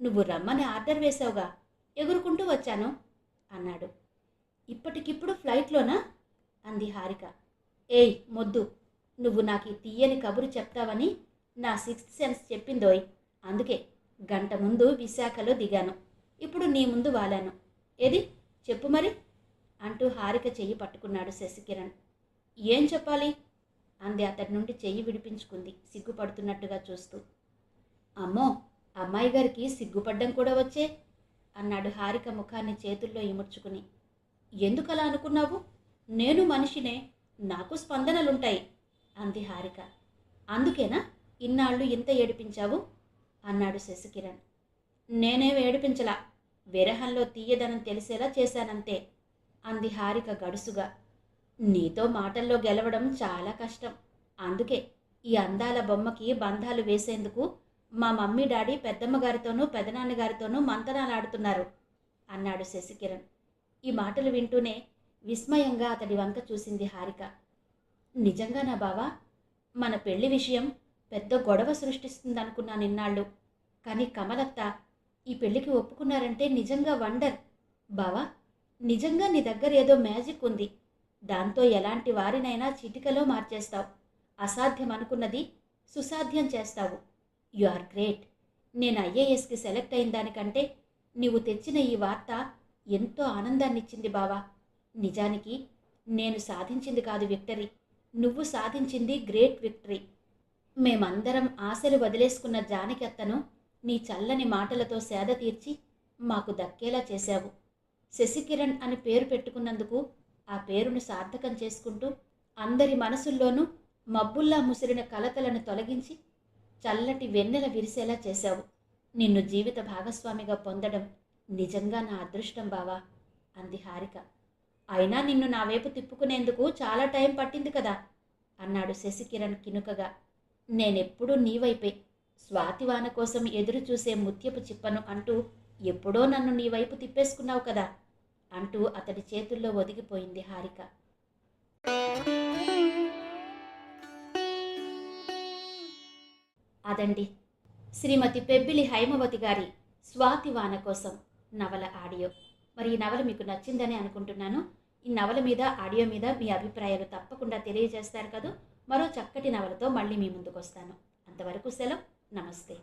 నువ్వు రమ్మని ఆర్డర్ వేశావుగా, ఎగురుకుంటూ వచ్చాను అన్నాడు. ఇప్పటికిప్పుడు ఫ్లైట్లోనా అంది హారిక. ఏయ్ మొద్దు, నువ్వు నాకు తీయని కబురు చెప్తావని నా 6th సెన్స్ చెప్పిందోయ్. అందుకే గంట ముందు విశాఖలో దిగాను. ఇప్పుడు నీ ముందు వాలాను. ఏది చెప్పు మరి అంటూ హారిక చెయ్యి పట్టుకున్నాడు శశికిరణ్. ఏం చెప్పాలి అంది అతడి నుండి చెయ్యి విడిపించుకుంది సిగ్గుపడుతున్నట్టుగా చూస్తూ. అమ్మో, అమ్మాయి గారికి సిగ్గుపడ్డం కూడా వచ్చే అన్నాడు హారిక ముఖాన్ని చేతుల్లో ఇముడ్చుకుని. ఎందుకలా అనుకున్నావు? నేను మనిషినే, నాకు స్పందనలుంటాయి అంది హారిక. అందుకేనా ఇన్నాళ్ళు ఇంత ఏడిపించావు అన్నాడు శశికిరణ్. నేనేం ఏడిపించలా, విరహంలో తీయదనం తెలిసేలా చేశానంతే అంది హారిక గడుసుగా. నీతో మాటల్లో గెలవడం చాలా కష్టం. అందుకే ఈ అందాల బొమ్మకి బంధాలు వేసేందుకు మా మమ్మీ డాడీ పెద్దమ్మగారితోనూ పెదనాన్నగారితోనూ మంతనాలాడుతున్నారు అన్నాడు శశికిరణ్. ఈ మాటలు వింటూనే విస్మయంగా అతడి వంక చూసింది హారిక. నిజంగా నా బావా? మన పెళ్లి విషయం పెద్ద గొడవ సృష్టిస్తుందనుకున్నా నిన్నాళ్ళు. కానీ కమలత్త ఈ పెళ్లికి ఒప్పుకున్నారంటే నిజంగా వండర్. బావా, నిజంగా నీ దగ్గర ఏదో మ్యాజిక్ ఉంది. దాంతో ఎలాంటి వారినైనా చిటికలో మార్చేస్తావు. అసాధ్యం అనుకున్నది సుసాధ్యం చేస్తావు. You are great. నేను ఐఏఎస్కి సెలెక్ట్ అయిన దానికంటే నీవు తెచ్చిన ఈ వార్త ఎంతో ఆనందాన్నిచ్చింది బావా. నిజానికి నేను సాధించింది కాదు విక్టరీ, నువ్వు సాధించింది గ్రేట్ విక్టరీ. మేమందరం ఆశలు వదిలేసుకున్న జానకి అత్తను నీ చల్లని మాటలతో సేద తీర్చి మాకు దక్కేలా చేశావు. శశికిరణ్ అని పేరు పెట్టుకున్నందుకు ఆ పేరును సార్థకం చేసుకుంటూ అందరి మనసుల్లోనూ మబ్బుల్లా ముసిరిన కలతలను తొలగించి చల్లటి వెన్నెల విరిసేలా చేశావు. నిన్ను జీవిత భాగస్వామిగా పొందడం నిజంగా నా అదృష్టం బావా అంది హారిక. అయినా నిన్ను నా వైపు తిప్పుకునేందుకు చాలా టైం పట్టింది కదా అన్నాడు శశికిరణ్ కినుకగా. నేనెప్పుడూ నీ వైపే, స్వాతివాన కోసం ఎదురు చూసే ముత్యపు చిప్పను అంటూ ఎప్పుడో నన్ను నీ వైపు తిప్పేసుకున్నావు కదా అంటూ అతడి చేతుల్లో ఒదిగిపోయింది హారిక. అదండి శ్రీమతి పెబ్బిలి హైమవతి గారి స్వాతివాన కోసం నవల ఆడియో. మరి ఈ నవల మీకు నచ్చిందని అనుకుంటున్నాను. ఈ నవల మీద, ఆడియో మీద మీ అభిప్రాయాలు తప్పకుండా తెలియజేస్తారు కదా. మరో చక్కటి నవలతో మళ్ళీ మీ ముందుకు వస్తాను. అంతవరకు సెలవు. నమస్తే.